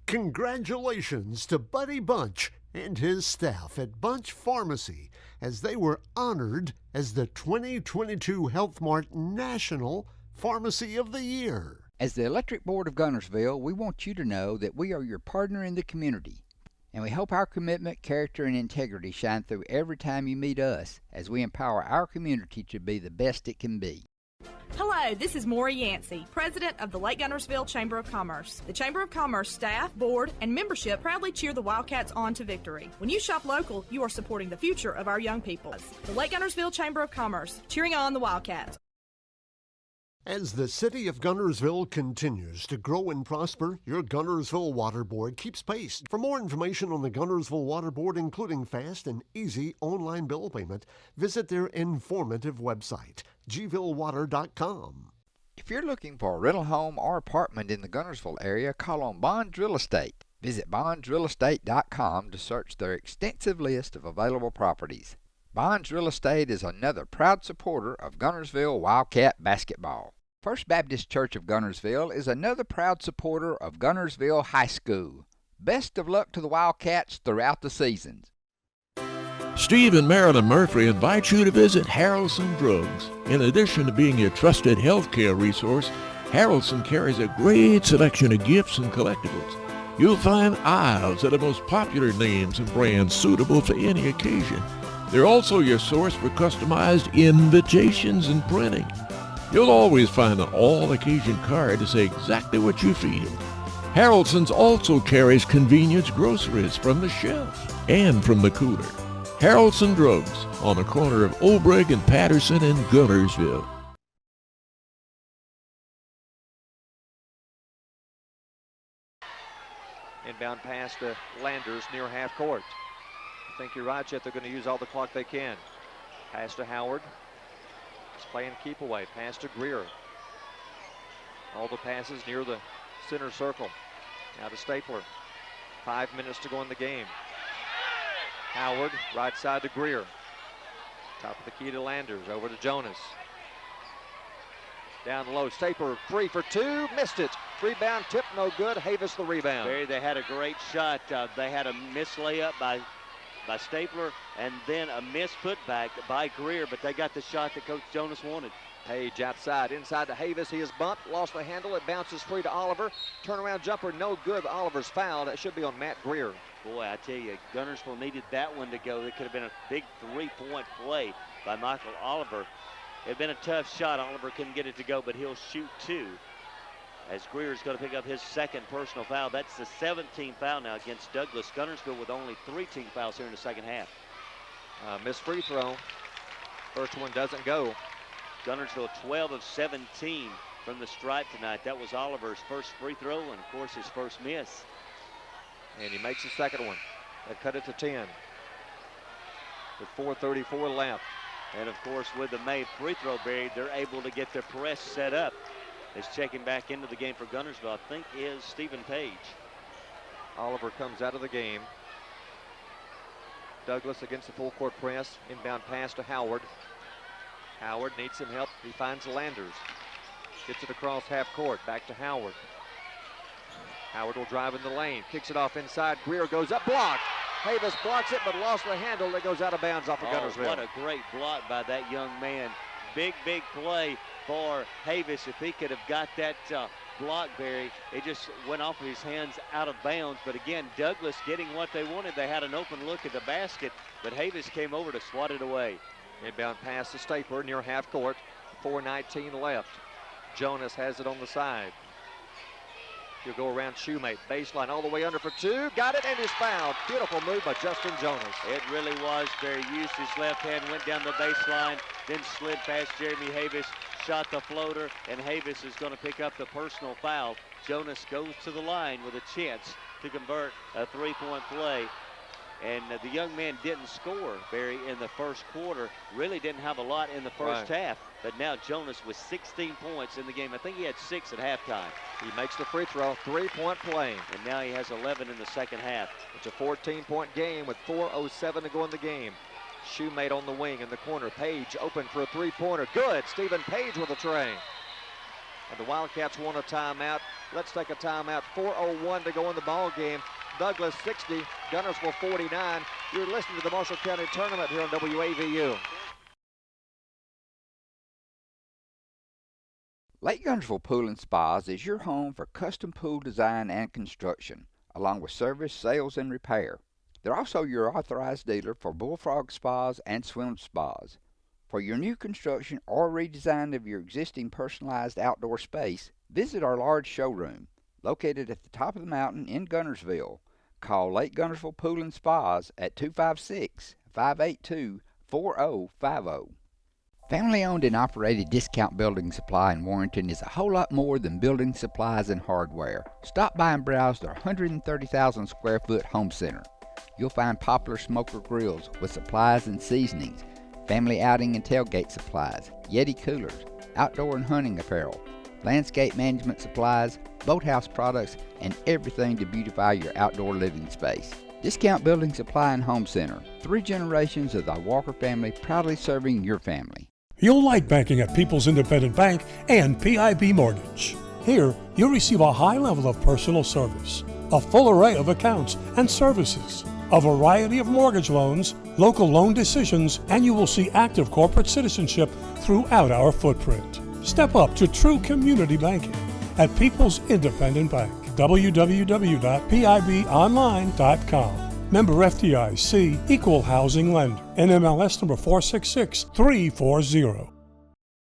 Congratulations to Buddy Bunch and his staff at Bunch Pharmacy as they were honored as the 2022 Health Mart National Pharmacy of the Year. As the Electric Board of Guntersville, we want you to know that we are your partner in the community, and we hope our commitment, character, and integrity shine through every time you meet us as we empower our community to be the best it can be. Hello, this is Maury Yancey, President of the Lake Guntersville Chamber of Commerce. The Chamber of Commerce staff, board, and membership proudly cheer the Wildcats on to victory. When you shop local, you are supporting the future of our young people. The Lake Guntersville Chamber of Commerce, cheering on the Wildcats. As the city of Guntersville continues to grow and prosper, your Guntersville Water Board keeps pace. For more information on the Guntersville Water Board, including fast and easy online bill payment, visit their informative website, gvillewater.com. If you're looking for a rental home or apartment in the Guntersville area, call on Bond Real Estate. Visit bondsrealestate.com to search their extensive list of available properties. Bonds Real Estate is another proud supporter of Guntersville Wildcat basketball. First Baptist Church of Guntersville is another proud supporter of Guntersville High School. Best of luck to the Wildcats throughout the seasons. Steve and Marilyn Murphy invite you to visit Harrelson Drugs. In addition to being your trusted healthcare resource, Harrelson carries a great selection of gifts and collectibles. You'll find aisles of the most popular names and brands suitable for any occasion. They're also your source for customized invitations and printing. You'll always find an all-occasion card to say exactly what you feel. Harrelson's also carries convenience groceries from the shelf and from the cooler. Harrelson Drugs on the corner of Obrig and Patterson in Guntersville. Inbound pass to Landers near half court. I think you're right, Chet. They're going to use all the clock they can. Pass to Howard. He's playing keep away. Pass to Greer. All the passes near the center circle. Now to Stapler. 5 minutes to go in the game. Howard, right side to Greer. Top of the key to Landers. Over to Jonas. Down low. Stapler, 3 for 2. Missed it. Rebound tip, no good. Havis the rebound. Barry, they had a great shot. They had a missed layup by Stapler, and then a missed putback by Greer, but they got the shot that Coach Jonas wanted. Page outside, inside to Havis. He is bumped, lost the handle. It bounces free to Oliver. Turnaround jumper, no good. Oliver's foul. That should be on Matt Greer. Boy, I tell you, Guntersville needed that one to go. It could have been a big three-point play by Michael Oliver. It had been a tough shot. Oliver couldn't get it to go, but he'll shoot 2. As Greer is going to pick up his second personal foul. That's the 17th foul now against Douglas. Guntersville with only 3 team fouls here in the second half. Missed free throw. First one doesn't go. Guntersville 12 of 17 from the stripe tonight. That was Oliver's first free throw and, of course, his first miss. And he makes the second one. They cut it to 10. With 4:34 left. And, of course, with the made free throw, Barry, they're able to get their press set up. Is checking back into the game for Guntersville, I think, is Stephen Page. Oliver comes out of the game. Douglas against the full court press. Inbound pass to Howard. Howard needs some help. He finds Landers. Gets it across half court. Back to Howard. Howard will drive in the lane. Kicks it off inside. Greer goes up. Blocked. Havis blocks it, but lost the handle. That goes out of bounds off of Guntersville. What a great block by that young man. big play for Havis. If he could have got that block, Barry, it just went off of his hands out of bounds. But again, Douglas getting what they wanted. They had an open look at the basket, but Havis came over to swat it away. Inbound pass to Stapler near half court. 4:19 left. Jonas has it on the side. He'll go around Shoemate. Baseline all the way under for two. Got it and is fouled. Beautiful move by Justin Jonas. It really was. Barry used his left hand, went down the baseline, then slid past Jeremy Havis, shot the floater, and Havis is going to pick up the personal foul. Jonas goes to the line with a chance to convert a three-point play. And the young man didn't score, Barry, in the first quarter. Really didn't have a lot in the first half. But now Jonas with 16 points in the game. I think he had 6 at halftime. He makes the free throw, three-point play. And now he has 11 in the second half. It's a 14-point game with 4:07 to go in the game. Shoemate on the wing in the corner. Page open for a three-pointer. Good. Stephen Page with a tray. And the Wildcats want a timeout. Let's take a timeout. 4:01 to go in the ball game. Douglas 60, Guntersville 49. You're listening to the Marshall County Tournament here on WAVU. Lake Guntersville Pool and Spas is your home for custom pool design and construction, along with service, sales, and repair. They're also your authorized dealer for Bullfrog Spas and Swim Spas. For your new construction or redesign of your existing personalized outdoor space, visit our large showroom, located at the top of the mountain in Guntersville. Call Lake Guntersville Pool and Spas at 256-582-4050. Family-owned and operated Discount Building Supply in Warrenton is a whole lot more than building supplies and hardware. Stop by and browse their 130,000 square foot home center. You'll find Poplar smoker grills with supplies and seasonings, family outing and tailgate supplies, Yeti coolers, outdoor and hunting apparel, landscape management supplies, boathouse products, and everything to beautify your outdoor living space. Discount Building Supply and Home Center. 3 generations of the Walker family proudly serving your family. You'll like banking at People's Independent Bank and PIB Mortgage. Here, you'll receive a high level of personal service, a full array of accounts and services, a variety of mortgage loans, local loan decisions, and you will see active corporate citizenship throughout our footprint. Step up to true community banking at People's Independent Bank. www.pibonline.com. Member FDIC, Equal Housing Lender. NMLS number 466340.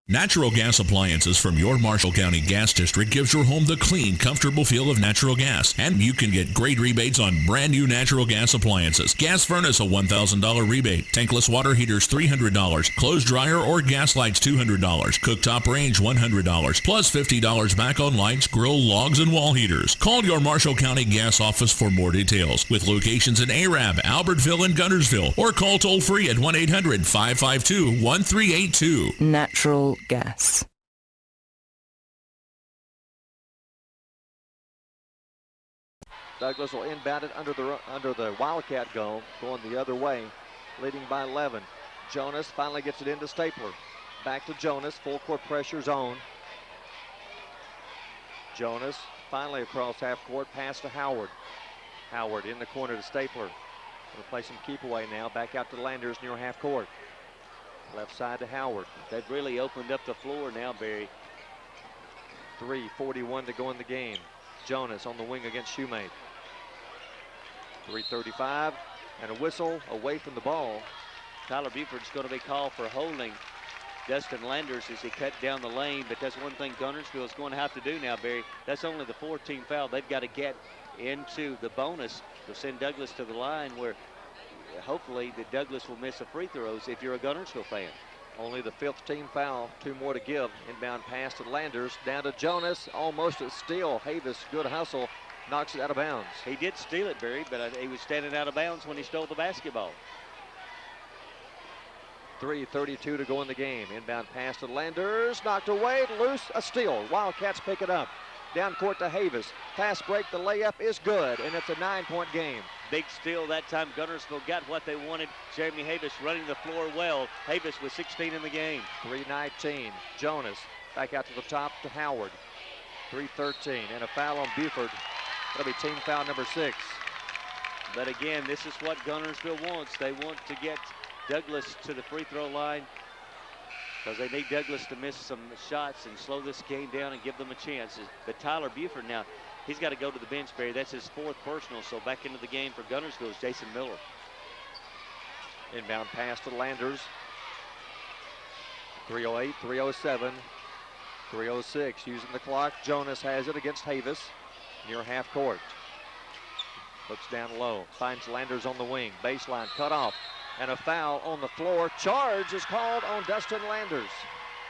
Natural gas appliances from your Marshall County Gas District gives your home the clean, comfortable feel of natural gas. And you can get great rebates on brand new natural gas appliances. Gas furnace, a $1,000 rebate. Tankless water heaters, $300. Clothes dryer or gas lights, $200. Cooktop range, $100. Plus $50 back on lights, grill, logs, and wall heaters. Call your Marshall County Gas office for more details. With locations in Arab, Albertville, and Guntersville. Or call toll free at 1-800-552-1382. Natural gas. Douglas will inbound it under the Wildcat goal, going the other way, leading by 11. Jonas finally gets it into Stapler. Back to Jonas, full court pressure zone. Jonas finally across half court, pass to Howard. Howard in the corner to Stapler. Gonna play some keep away now, back out to Landers near half court. Left side to Howard. They've really opened up the floor now, Barry. 3:41 to go in the game. Jonas on the wing against Shoemate. 3:35 and a whistle away from the ball. Tyler Buford's going to be called for holding Dustin Landers as he cut down the lane, but that's one thing Guntersville is going to have to do now, Barry. That's only the 14th foul. They've got to get into the bonus to send Douglas to the line where hopefully the Douglas will miss the free throws if you're a Guntersville fan. Only the 5th team foul, 2 more to give. Inbound pass to Landers, down to Jonas, almost a steal. Havis, good hustle, knocks it out of bounds. He did steal it, Barry, but he was standing out of bounds when he stole the basketball. 3:32 to go in the game. Inbound pass to Landers, knocked away, loose, a steal. Wildcats pick it up. Down court to Havis. Fast break, the layup is good, and it's a 9-point game. Big steal that time. Guntersville got what they wanted. Jeremy Havis running the floor well. Havis with 16 in the game. 3:19. Jonas back out to the top to Howard. 3:13 and a foul on Buford. That'll be team foul number 6. But again, this is what Guntersville wants. They want to get Douglas to the free throw line because they need Douglas to miss some shots and slow this game down and give them a chance. But Tyler Buford now, he's got to go to the bench, Barry. That's his 4th personal, so back into the game for Guntersville is Jason Miller. Inbound pass to Landers. 3:08, 3:07, 3:06. Using the clock. Jonas has it against Havis near half court. Looks down low. Finds Landers on the wing. Baseline cut off. And a foul on the floor. Charge is called on Dustin Landers.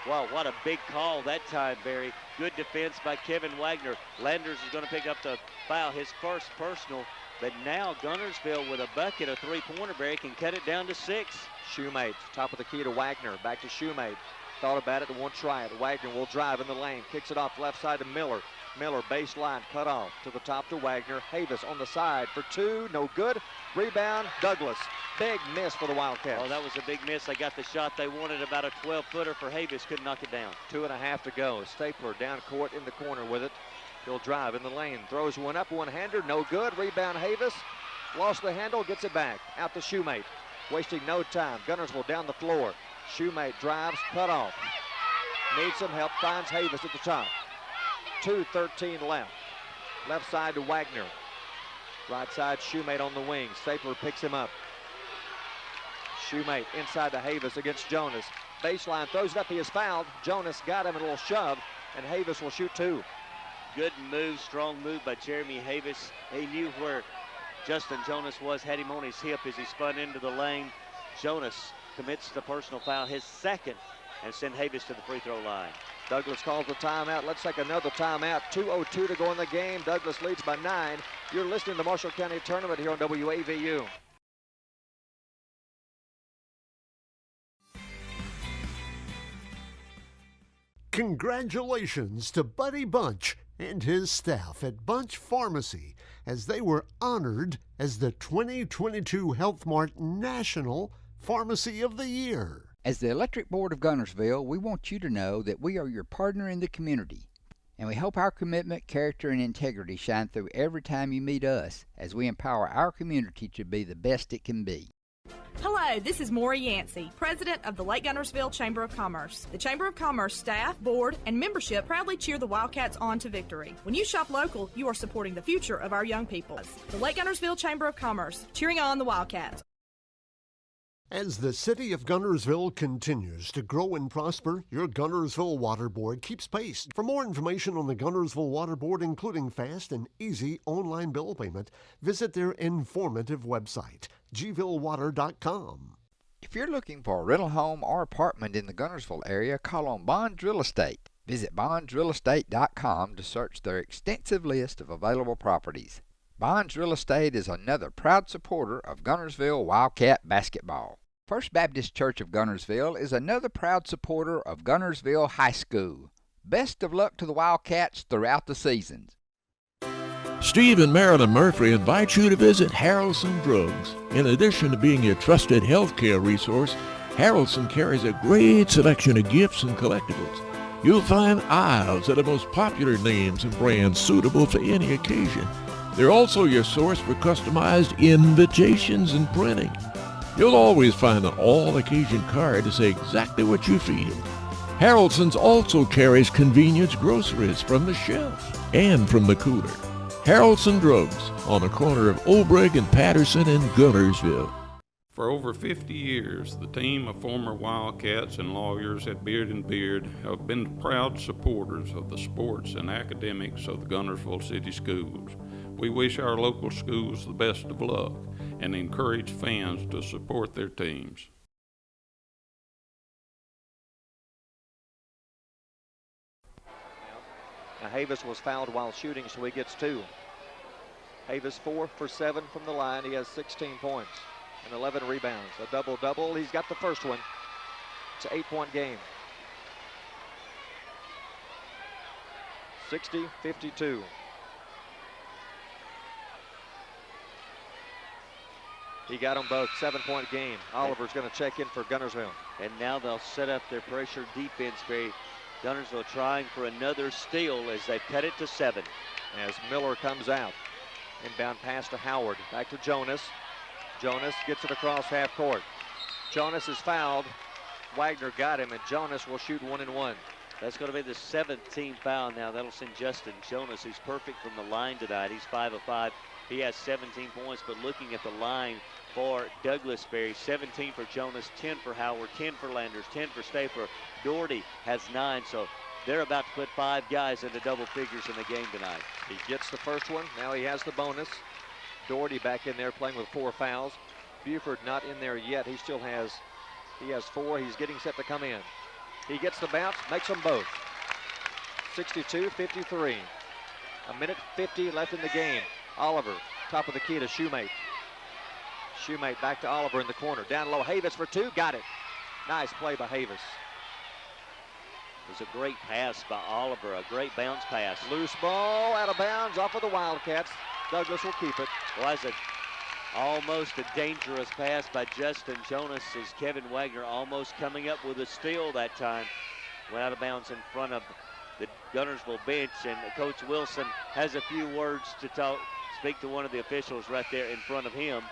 Wow, what a big call that time, Barry. Good defense by Kevin Wagner. Landers is going to pick up the foul, his first personal. But now Guntersville with a bucket, a three-pointer, Barry, can cut it down to 6. Shoemate, top of the key to Wagner. Back to Shoemate. Thought about it and won't try it. Wagner will drive in the lane. Kicks it off left side to Miller. Miller baseline cut off to the top to Wagner. Havis on the side for 2. No good. Rebound, Douglas. Big miss for the Wildcats. Oh, that was a big miss. They got the shot they wanted, about a 12-footer for Havis. Couldn't knock it down. 2.5 to go. Stapler down court in the corner with it. He'll drive in the lane. Throws one up, one-hander. No good. Rebound, Havis. Lost the handle. Gets it back. Out to Shoemate. Wasting no time. Guntersville down the floor. Shoemate drives. Cut off. Needs some help. Finds Havis at the top. 2:13 left. Left side to Wagner. Right side, Shoemate on the wing. Stapler picks him up. Shoemate inside to Havis against Jonas. Baseline throws it up. He is fouled. Jonas got him a little shove, and Havis will shoot 2. Good move, strong move by Jeremy Havis. He knew where Justin Jonas was, had him on his hip as he spun into the lane. Jonas commits the personal foul, his 2nd, and send Havis to the free throw line. Douglas calls the timeout. Let's take another timeout. 2:02 to go in the game. Douglas leads by 9. You're listening to the Marshall County Tournament here on WAVU. Congratulations to Buddy Bunch and his staff at Bunch Pharmacy as they were honored as the 2022 Health Mart National Pharmacy of the Year. As the Electric Board of Guntersville, we want you to know that we are your partner in the community, and we hope our commitment, character, and integrity shine through every time you meet us as we empower our community to be the best it can be. Hello, this is Maury Yancey, President of the Lake Guntersville Chamber of Commerce. The Chamber of Commerce staff, board, and membership proudly cheer the Wildcats on to victory. When you shop local, you are supporting the future of our young people. The Lake Guntersville Chamber of Commerce, cheering on the Wildcats. As the city of Guntersville continues to grow and prosper, your Guntersville Water Board keeps pace. For more information on the Guntersville Water Board, including fast and easy online bill payment, visit their informative website, gvillewater.com. If you're looking for a rental home or apartment in the Guntersville area, call on Bonds Real Estate. Visit bondsrealestate.com to search their extensive list of available properties. Bonds Real Estate is another proud supporter of Guntersville Wildcat basketball. First Baptist Church of Guntersville is another proud supporter of Guntersville High School. Best of luck to the Wildcats throughout the seasons. Steve and Marilyn Murphy invite you to visit Harrelson Drugs. In addition to being your trusted healthcare resource, Harrelson carries a great selection of gifts and collectibles. You'll find aisles of the most popular names and brands suitable for any occasion. They're also your source for customized invitations and printing. You'll always find an all-occasion card to say exactly what you feel. Harrelson's also carries convenience groceries from the shelf and from the cooler. Harrelson Drugs on the corner of Obrig and Patterson in Guntersville. For over 50 years, the team of former Wildcats and lawyers at Beard & Beard have been proud supporters of the sports and academics of the Guntersville City Schools. We wish our local schools the best of luck and encourage fans to support their teams. Now Havis was fouled while shooting, so he gets 2. Havis 4 for 7 from the line. He has 16 points and 11 rebounds. A double-double. He's got the first one. It's an 8-point game. 60-52. He got them both. 7-point game. Oliver's going to check in for Guntersville. And now they'll set up their pressure defense. Guntersville trying for another steal as they cut it to 7. As Miller comes out. Inbound pass to Howard. Back to Jonas. Jonas gets it across half court. Jonas is fouled. Wagner got him, and Jonas will shoot 1 and 1. That's going to be the 17th foul now. That'll send Justin Jonas, who's perfect from the line tonight. He's 5 of 5. He has 17 points, but looking at the line for Douglasbury, 17 for Jonas, 10 for Howard, 10 for Landers, 10 for Stafer. Doherty has 9, so they're about to put 5 guys into double figures in the game tonight. He gets the first one. Now he has the bonus. Doherty back in there playing with 4 fouls. Buford not in there yet. He has 4. He's getting set to come in. He gets the bounce, makes them both. 62-53. A minute 50 left in the game. Oliver, top of the key to Shoemate. Shoemate back to Oliver in the corner. Down low, Havis for 2, got it. Nice play by Havis. It was a great pass by Oliver, a great bounce pass. Loose ball out of bounds off of the Wildcats. Douglas will keep it. Was it almost a dangerous pass by Justin Jonas as Kevin Wagner almost coming up with a steal that time. Went out of bounds in front of the Guntersville bench, and Coach Wilson has a few words to speak to one of the officials right there in front of him.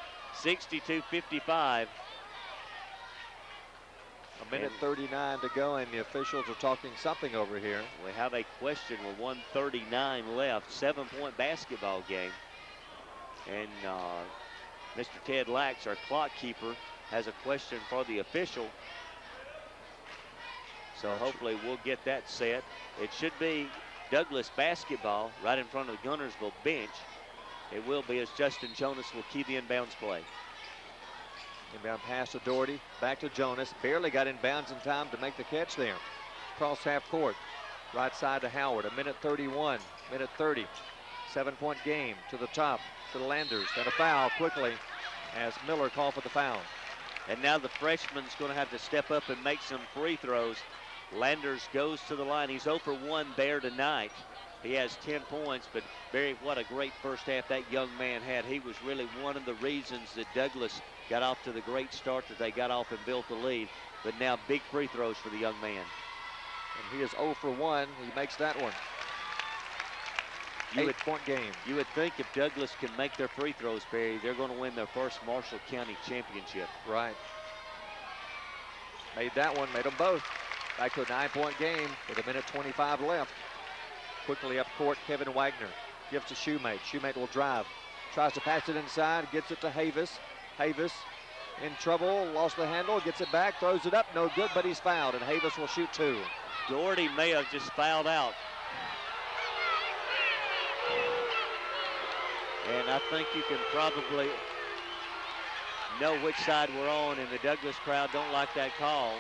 62-55. A minute 39 to go, and the officials are talking something over here. We have a question with 1:39 left. 7-point basketball game. And Mr. Ted Lax, our clock keeper, has a question for the official. So hopefully we'll get that set. It should be Douglas basketball right in front of the Guntersville bench. It will be, as Justin Jonas will key the inbounds play. Inbound pass to Doherty, back to Jonas. Barely got inbounds in time to make the catch there. Cross half court, right side to Howard. A minute 31, minute 30. 7-point game to the top, to the Landers. And a foul quickly as Miller called for the foul. And now the freshman's going to have to step up and make some free throws. Landers goes to the line. He's 0 for 1 there tonight. He has 10 points, but Barry, what a great first half that young man had. He was really one of the reasons that Douglas got off to the great start that they got off and built the lead. But now big free throws for the young man. And he is 0 for 1. He makes that one. 8-point game. You would think if Douglas can make their free throws, Barry, they're going to win their first Marshall County championship. Right. Made that one, made them both. Back to a 9-point game with a minute 25 left. Quickly up court, Kevin Wagner gives to Shoemate. Shoemate will drive. Tries to pass it inside, gets it to Havis. Havis in trouble, lost the handle, gets it back, throws it up, no good, but he's fouled, and Havis will shoot 2. Doherty may have just fouled out. And I think you can probably know which side we're on, and the Douglas crowd don't like that call.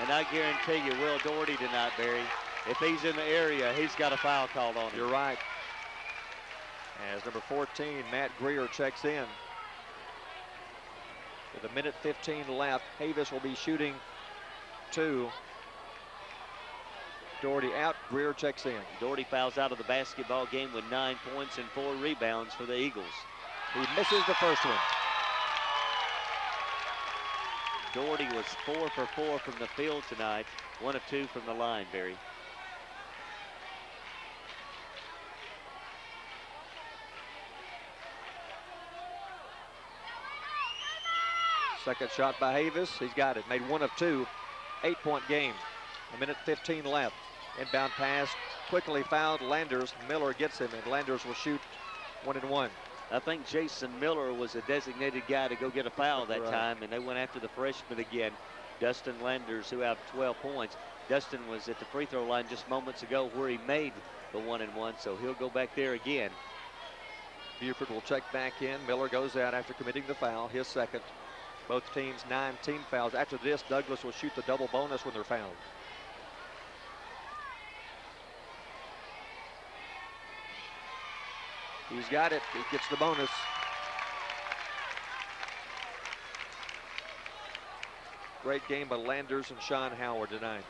And I guarantee you, Will Doherty tonight, Barry, if he's in the area, he's got a foul called on him. You're right. As number 14, Matt Greer checks in. With a minute 15 left, Havis will be shooting 2. Doherty out, Greer checks in. Doherty fouls out of the basketball game with 9 points and 4 rebounds for the Eagles. He misses the first one. Doherty was 4 for 4 from the field tonight, 1 of 2 from the line, Barry. Second shot by Havis, he's got it, made 1 of 2. 8-point game, a minute 15 left. Inbound pass, quickly fouled, Landers. Miller gets him, and Landers will shoot 1 and 1. I think Jason Miller was a designated guy to go get a foul that time, and they went after the freshman again, Dustin Landers, who had 12 points. Dustin was at the free throw line just moments ago where he made the 1 and 1, so he'll go back there again. Buford will check back in. Miller goes out after committing the foul, his second. Both teams 9 team fouls. After this, Douglas will shoot the double bonus when they're fouled. He's got it. He gets the bonus. Great game by Landers and Sean Howard tonight.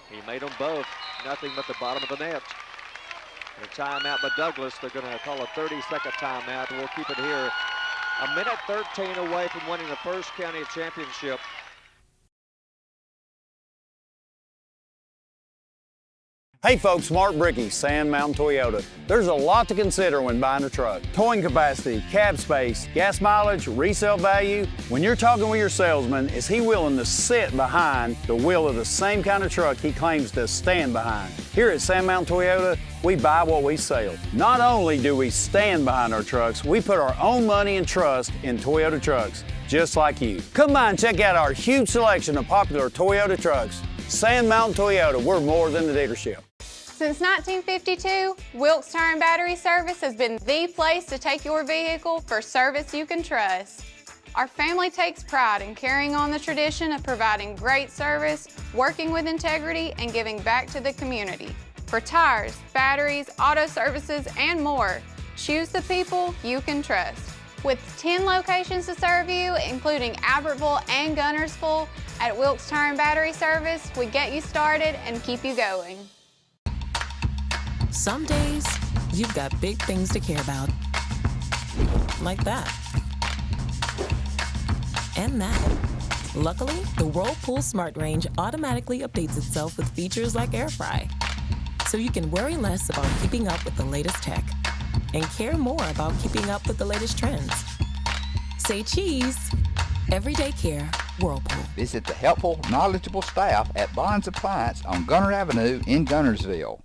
He made them both. Nothing but the bottom of the net. And a timeout by Douglas. They're going to call a 30-second timeout. We'll keep it here. A minute 13 away from winning the first county championship. Hey folks, Mark Brickey, Sand Mountain Toyota. There's a lot to consider when buying a truck. Towing capacity, cab space, gas mileage, resale value. When you're talking with your salesman, is he willing to sit behind the wheel of the same kind of truck he claims to stand behind? Here at Sand Mountain Toyota, we buy what we sell. Not only do we stand behind our trucks, we put our own money and trust in Toyota trucks, just like you. Come by and check out our huge selection of popular Toyota trucks. Sand Mountain Toyota, we're more than a dealership. Since 1952, Wilkes Tire and Battery Service has been the place to take your vehicle for service you can trust. Our family takes pride in carrying on the tradition of providing great service, working with integrity, and giving back to the community. For tires, batteries, auto services, and more, choose the people you can trust. With 10 locations to serve you, including Albertville and Guntersville, at Wilkes Tire and Battery Service, we get you started and keep you going. Some days, you've got big things to care about. Like that. And that. Luckily, the Whirlpool Smart Range automatically updates itself with features like Air Fry. So you can worry less about keeping up with the latest tech and care more about keeping up with the latest trends. Say cheese. Everyday care, Whirlpool. Visit the helpful, knowledgeable staff at Bond's Appliance on Gunter Avenue in Guntersville.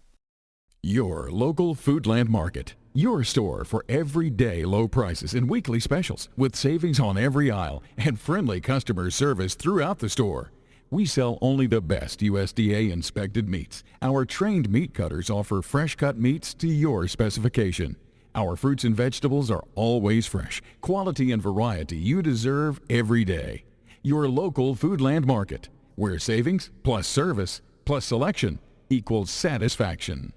Your local Foodland Market. Your store for everyday low prices and weekly specials with savings on every aisle and friendly customer service throughout the store. We sell only the best USDA inspected meats. Our trained meat cutters offer fresh cut meats to your specification. Our fruits and vegetables are always fresh. Quality and variety you deserve every day. Your local Foodland Market, where savings plus service plus selection equals satisfaction.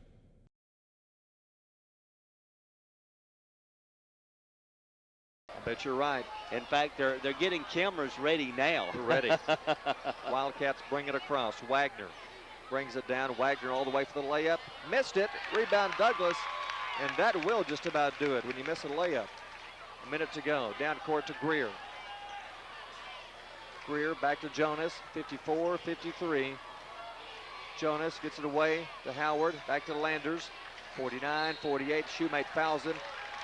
Bet you're right. In fact, they're getting cameras ready now. We're ready. Wildcats bring it across. Wagner brings it down. Wagner all the way for the layup. Missed it. Rebound Douglas. And that will just about do it when you miss a layup. A minute to go. Down court to Greer. Greer back to Jonas. 54-53. Jonas gets it away to Howard. Back to Landers. 49-48. Shoemate fouls him.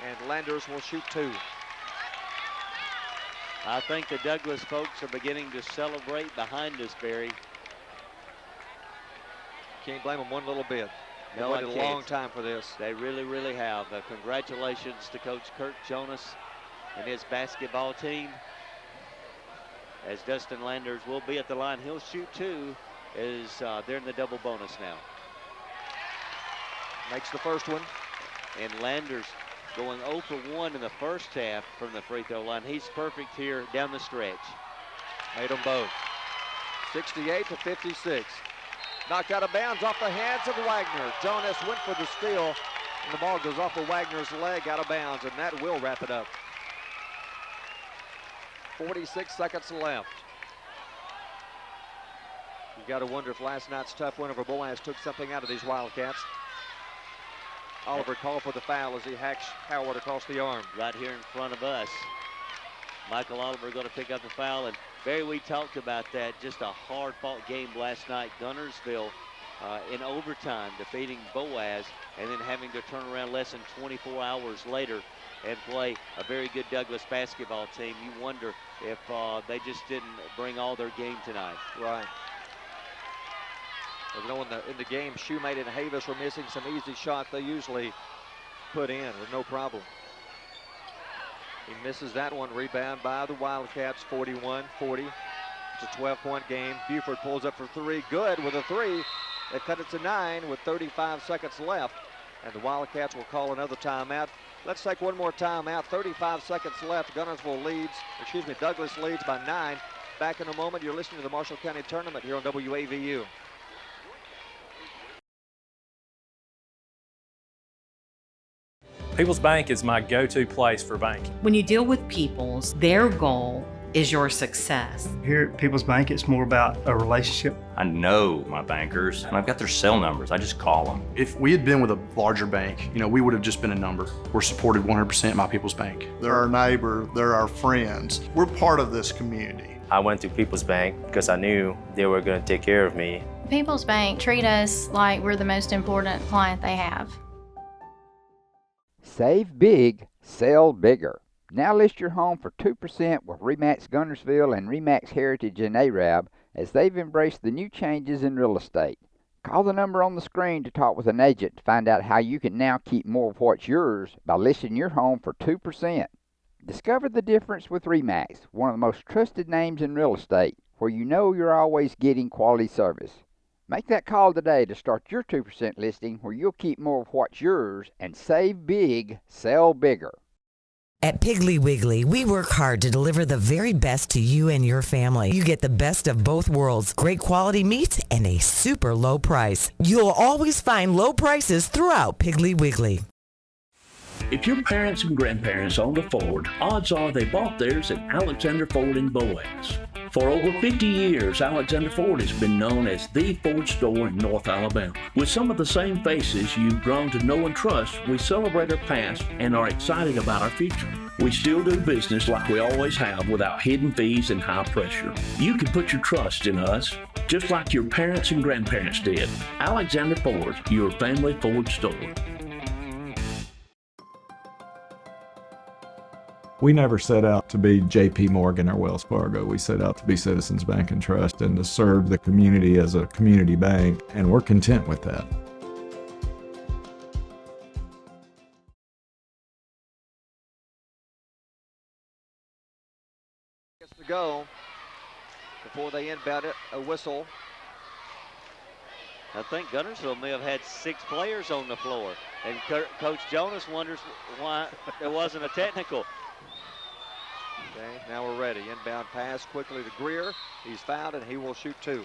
And Landers will shoot two. I think the Douglas folks are beginning to celebrate behind us, Barry. Can't blame them one little bit. They No, I waited a can't. long time for this. They really, really have. Congratulations to Coach Kirk Jonas and his basketball team. As Dustin Landers will be at the line. He'll shoot two as they're in the double bonus now. Makes the first one. And Landers going 0 for 1 in the first half from the free throw line. He's perfect here down the stretch. Made them both. 68-56. Knocked out of bounds off the hands of Wagner. Jonas went for the steal, and the ball goes off of Wagner's leg out of bounds, and that will wrap it up. 46 seconds left. You got to wonder if last night's tough win over Boaz took something out of these Wildcats. Oliver called for the foul as he hacks Howard across the arm. Right here in front of us. Michael Oliver going to pick up the foul. And Barry, we talked about that. Just a hard-fought game last night. Guntersville in overtime defeating Boaz and then having to turn around less than 24 hours later and play a very good Douglas basketball team. You wonder if they just didn't bring all their game tonight. Right. You know, in the game, Shoemate and Havis were missing some easy shots they usually put in with no problem. He misses that one. Rebound by the Wildcats, 41-40. It's a 12-point game. Buford pulls up for three. Good with a three. They cut it to 9 with 35 seconds left. And the Wildcats will call another timeout. Let's take one more timeout. 35 seconds left. Guntersville leads, Douglas leads by 9. Back in a moment. You're listening to the Marshall County Tournament here on WAVU. People's Bank is my go-to place for banking. When you deal with People's, their goal is your success. Here at People's Bank, it's more about a relationship. I know my bankers, and I've got their cell numbers. I just call them. If we had been with a larger bank, we would have just been a number. We're supported 100% by People's Bank. They're our neighbor, they're our friends. We're part of this community. I went to People's Bank because I knew they were going to take care of me. People's Bank treat us like we're the most important client they have. Save big, sell bigger. Now list your home for 2% with RE/MAX Guntersville and RE/MAX Heritage in Arab as they've embraced the new changes in real estate. Call the number on the screen to talk with an agent to find out how you can now keep more of what's yours by listing your home for 2%. Discover the difference with RE/MAX, one of the most trusted names in real estate, where you know you're always getting quality service. Make that call today to start your 2% listing where you'll keep more of what's yours and save big, sell bigger. At Piggly Wiggly, we work hard to deliver the very best to you and your family. You get the best of both worlds, great quality meats and a super low price. You'll always find low prices throughout Piggly Wiggly. If your parents and grandparents owned a Ford, odds are they bought theirs at Alexander Ford in Boaz. For over 50 years, Alexander Ford has been known as the Ford store in North Alabama. With some of the same faces you've grown to know and trust, we celebrate our past and are excited about our future. We still do business like we always have without hidden fees and high pressure. You can put your trust in us, just like your parents and grandparents did. Alexander Ford, your family Ford store. We never set out to be J.P. Morgan or Wells Fargo. We set out to be Citizens Bank and Trust and to serve the community as a community bank, and we're content with that. To go before they inbound it, a whistle. I think Guntersville may have had 6 players on the floor, and Coach Jonas wonders why there wasn't a technical. Okay, now we're ready. Inbound pass quickly to Greer. He's fouled and he will shoot 2.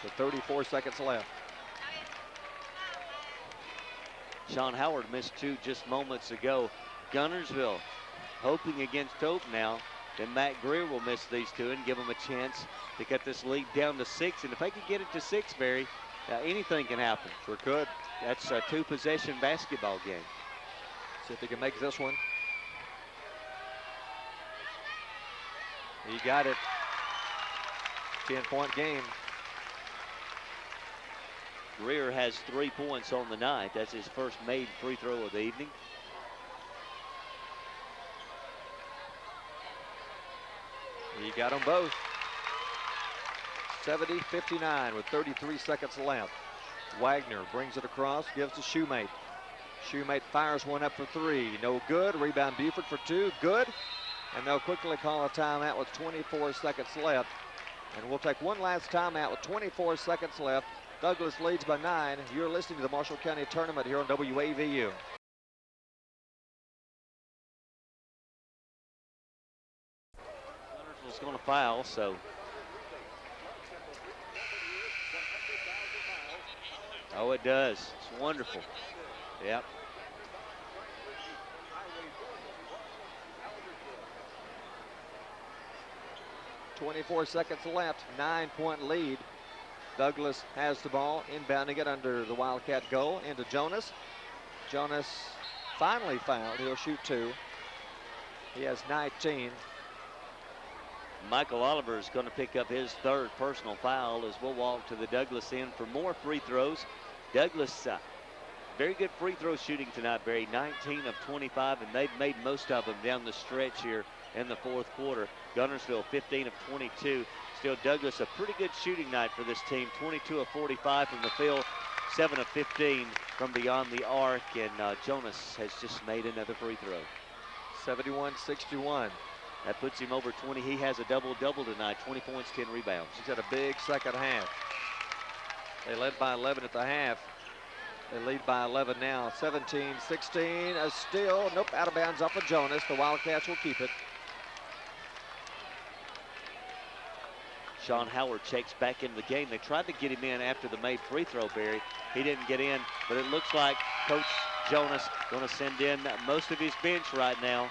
With 34 seconds left. Sean Howard missed 2 just moments ago. Guntersville hoping against hope now. Then Matt Greer will miss these 2 and give them a chance to cut this lead down to 6. And if they can get it to 6, Barry, anything can happen. Sure could. That's a 2-possession basketball game. See if he can make this one. He got it. 10-point game. Greer has 3 points on the night. That's his first made free throw of the evening. He got them both. 70-59 with 33 seconds left. Wagner brings it across, gives to Shoemate. Shoemate fires one up for 3. No good. Rebound Buford for 2. Good. And they'll quickly call a timeout with 24 seconds left. And we'll take one last timeout with 24 seconds left. Douglas leads by 9. You're listening to the Marshall County Tournament here on WAVU. Was going to foul, so. Oh, it does. It's wonderful. Yep. .24 seconds left, 9-point lead. Douglas has the ball, inbounding it under the Wildcat goal into Jonas. Jonas finally fouled. He'll shoot 2. He has 19. Michael Oliver is going to pick up his 3rd personal foul as we'll walk to the Douglas end for more free throws. Douglas, very good free throw shooting tonight, Barry. 19 of 25, and they've made most of them down the stretch here in the 4th quarter. Guntersville 15 of 22. Still, Douglas, a pretty good shooting night for this team. 22 of 45 from the field, 7 of 15 from beyond the arc, and Jonas has just made another free throw. 71-61. That puts him over 20. He has a double-double tonight, 20 points, 10 rebounds. He's had a big second half. They led by 11 at the half. They lead by 11 now, 17-16. A steal, nope, out of bounds off of Jonas. The Wildcats will keep it. Sean Howard checks back into the game. They tried to get him in after the made free throw, Barry. He didn't get in, but it looks like Coach Jonas going to send in most of his bench right now.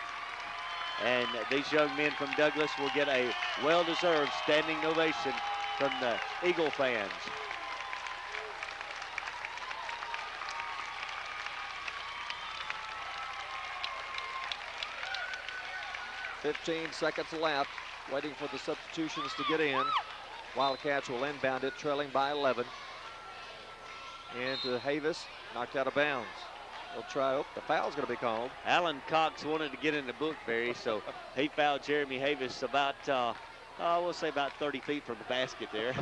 And these young men from Douglas will get a well-deserved standing ovation from the Eagle fans. .15 seconds left, waiting for the substitutions to get in. Wildcats will inbound it, trailing by 11. And to Havis, knocked out of bounds. They'll try, the foul's going to be called. Alan Cox wanted to get in the book, Barry, so he fouled Jeremy Havis about, we'll say about 30 feet from the basket there.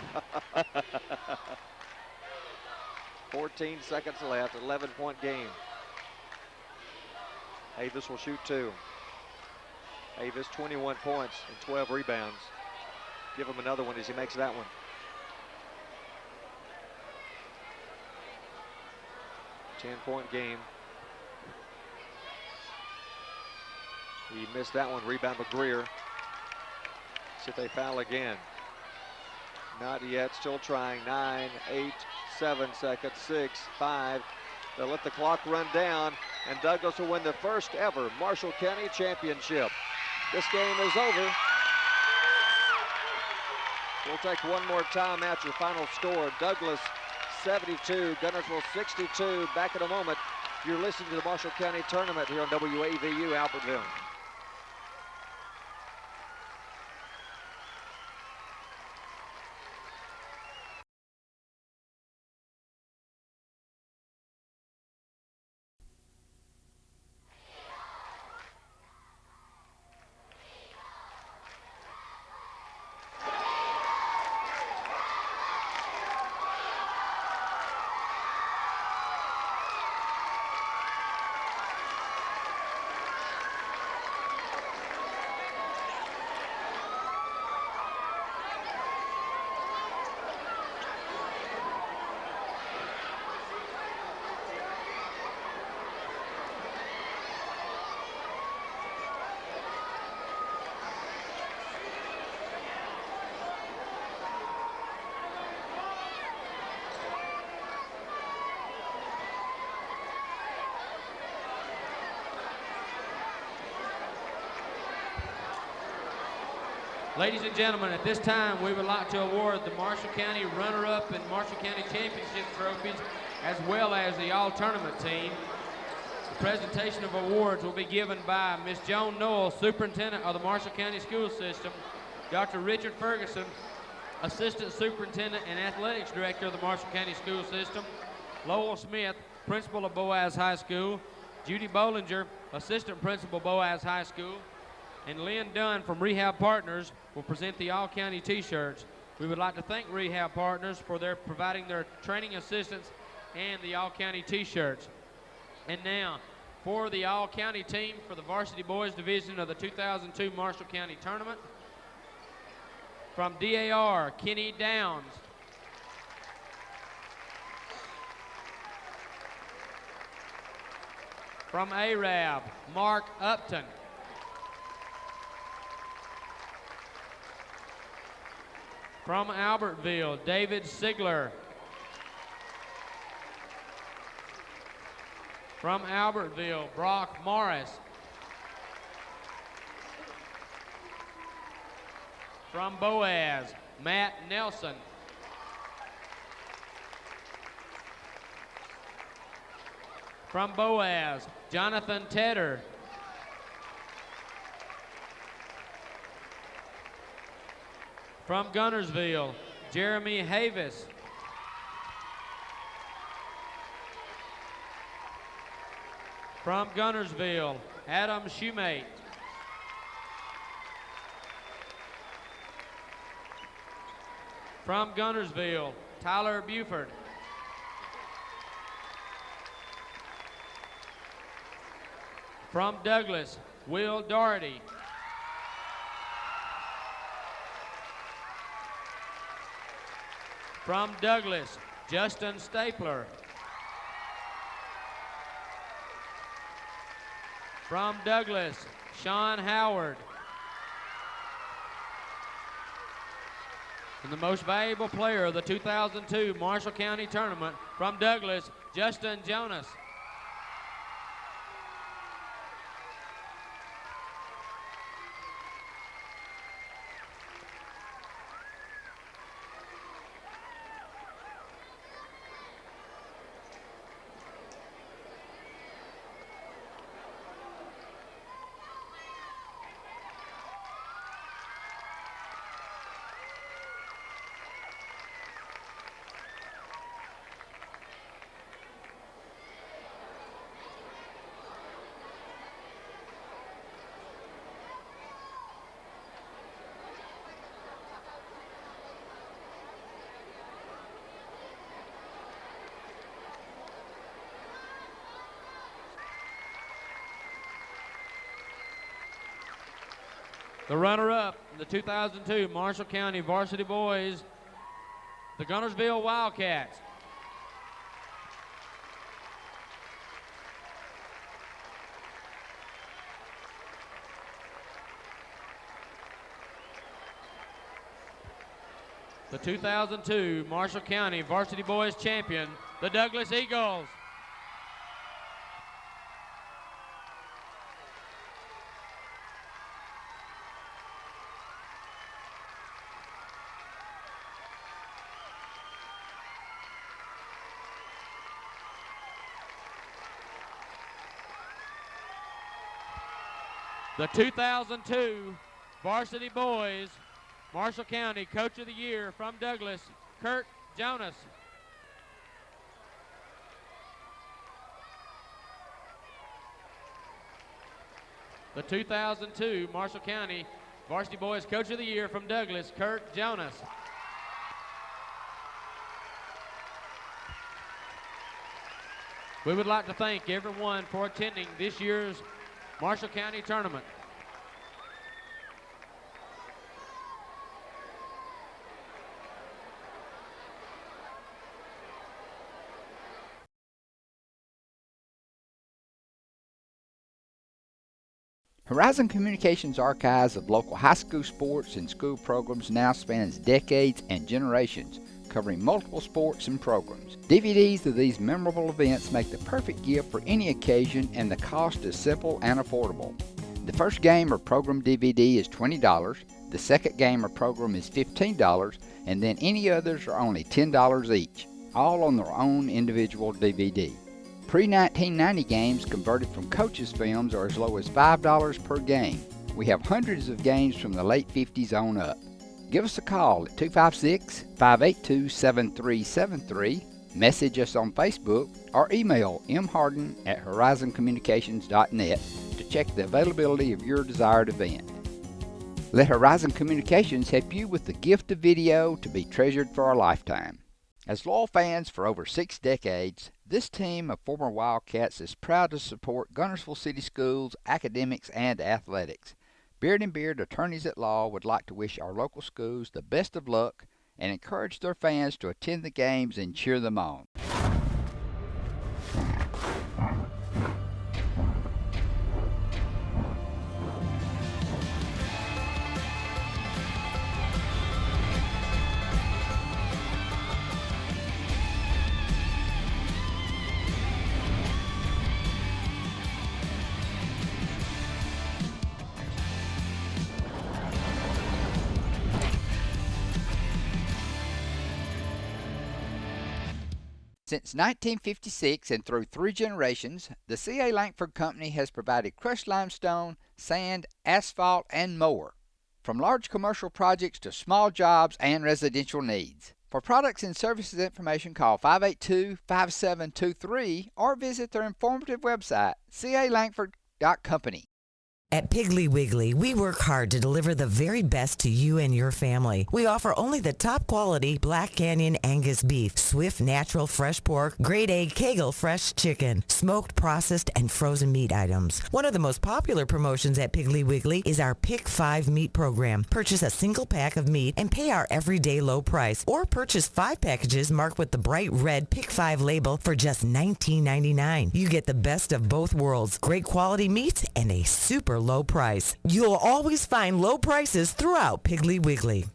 14 seconds left, 11-point game. Havis will shoot 2. Havis, 21 points and 12 rebounds. Give him another one as he makes that one. Ten-point game. He missed that one. Rebound by Greer. See if they foul again. Not yet. Still trying. 9, 8, 7 seconds. 6, 5. They'll let the clock run down, and Douglas will win the first ever Marshall County Championship. This game is over. We'll take one more time after final score. Douglas 72, Guntersville 62. Back in a moment. You're listening to the Marshall County Tournament here on WAVU Albertville. Ladies and gentlemen, at this time, we would like to award the Marshall County runner-up and Marshall County Championship trophies, as well as the all-tournament team. The presentation of awards will be given by Ms. Joan Noel, Superintendent of the Marshall County School System, Dr. Richard Ferguson, Assistant Superintendent and Athletics Director of the Marshall County School System, Lowell Smith, Principal of Boaz High School, Judy Bollinger, Assistant Principal, Boaz High School, and Lynn Dunn from Rehab Partners will present the all-county t-shirts. We would like to thank Rehab Partners for providing their training assistance and the all-county t-shirts. And now, for the all-county team for the varsity boys division of the 2002 Marshall County Tournament, from DAR, Kenny Downs. From Arab, Mark Upton. From Albertville, David Sigler. From Albertville, Brock Morris. From Boaz, Matt Nelson. From Boaz, Jonathan Tedder. From Guntersville, Jeremy Havis. From Guntersville, Adam Shoemate. From Guntersville, Tyler Buford. From Douglas, Will Doherty. From Douglas, Justin Stapler. From Douglas, Sean Howard. And the most valuable player of the 2002 Marshall County Tournament, from Douglas, Justin Jonas. The runner-up in the 2002 Marshall County Varsity Boys, the Guntersville Wildcats. The 2002 Marshall County Varsity Boys champion, the Douglas Eagles. The 2002 Varsity Boys Marshall County Coach of the Year from Douglas, Kurt Jonas. The 2002 Marshall County Varsity Boys Coach of the Year from Douglas, Kurt Jonas. We would like to thank everyone for attending this year's Marshall County Tournament. Horizon Communications' archives of local high school sports and school programs now spans decades and generations, covering multiple sports and programs. DVDs of these memorable events make the perfect gift for any occasion, and the cost is simple and affordable. The first game or program DVD is $20, the second game or program is $15, and then any others are only $10 each, all on their own individual DVD. Pre-1990 games converted from coaches' films are as low as $5 per game. We have hundreds of games from the late 50s on up. Give us a call at 256-582-7373, message us on Facebook, or email mharden@horizoncommunications.net to check the availability of your desired event. Let Horizon Communications help you with the gift of video to be treasured for a lifetime. As loyal fans for over 6 decades, this team of former Wildcats is proud to support Guntersville City Schools, academics, and athletics. Beard and Beard Attorneys at Law would like to wish our local schools the best of luck and encourage their fans to attend the games and cheer them on. Since 1956 and through 3 generations, the C.A. Langford Company has provided crushed limestone, sand, asphalt, and more. From large commercial projects to small jobs and residential needs. For products and services information, call 582-5723 or visit their informative website, calangford.company. At Piggly Wiggly, we work hard to deliver the very best to you and your family. We offer only the top quality Black Canyon Angus beef, Swift natural fresh pork, grade A Kegel fresh chicken, smoked, processed, and frozen meat items. One of the most popular promotions at Piggly Wiggly is our Pick 5 meat program. Purchase a single pack of meat and pay our everyday low price, or purchase 5 packages marked with the bright red Pick 5 label for just $19.99. You get the best of both worlds, great quality meats and a super low price. You'll always find low prices throughout Piggly Wiggly.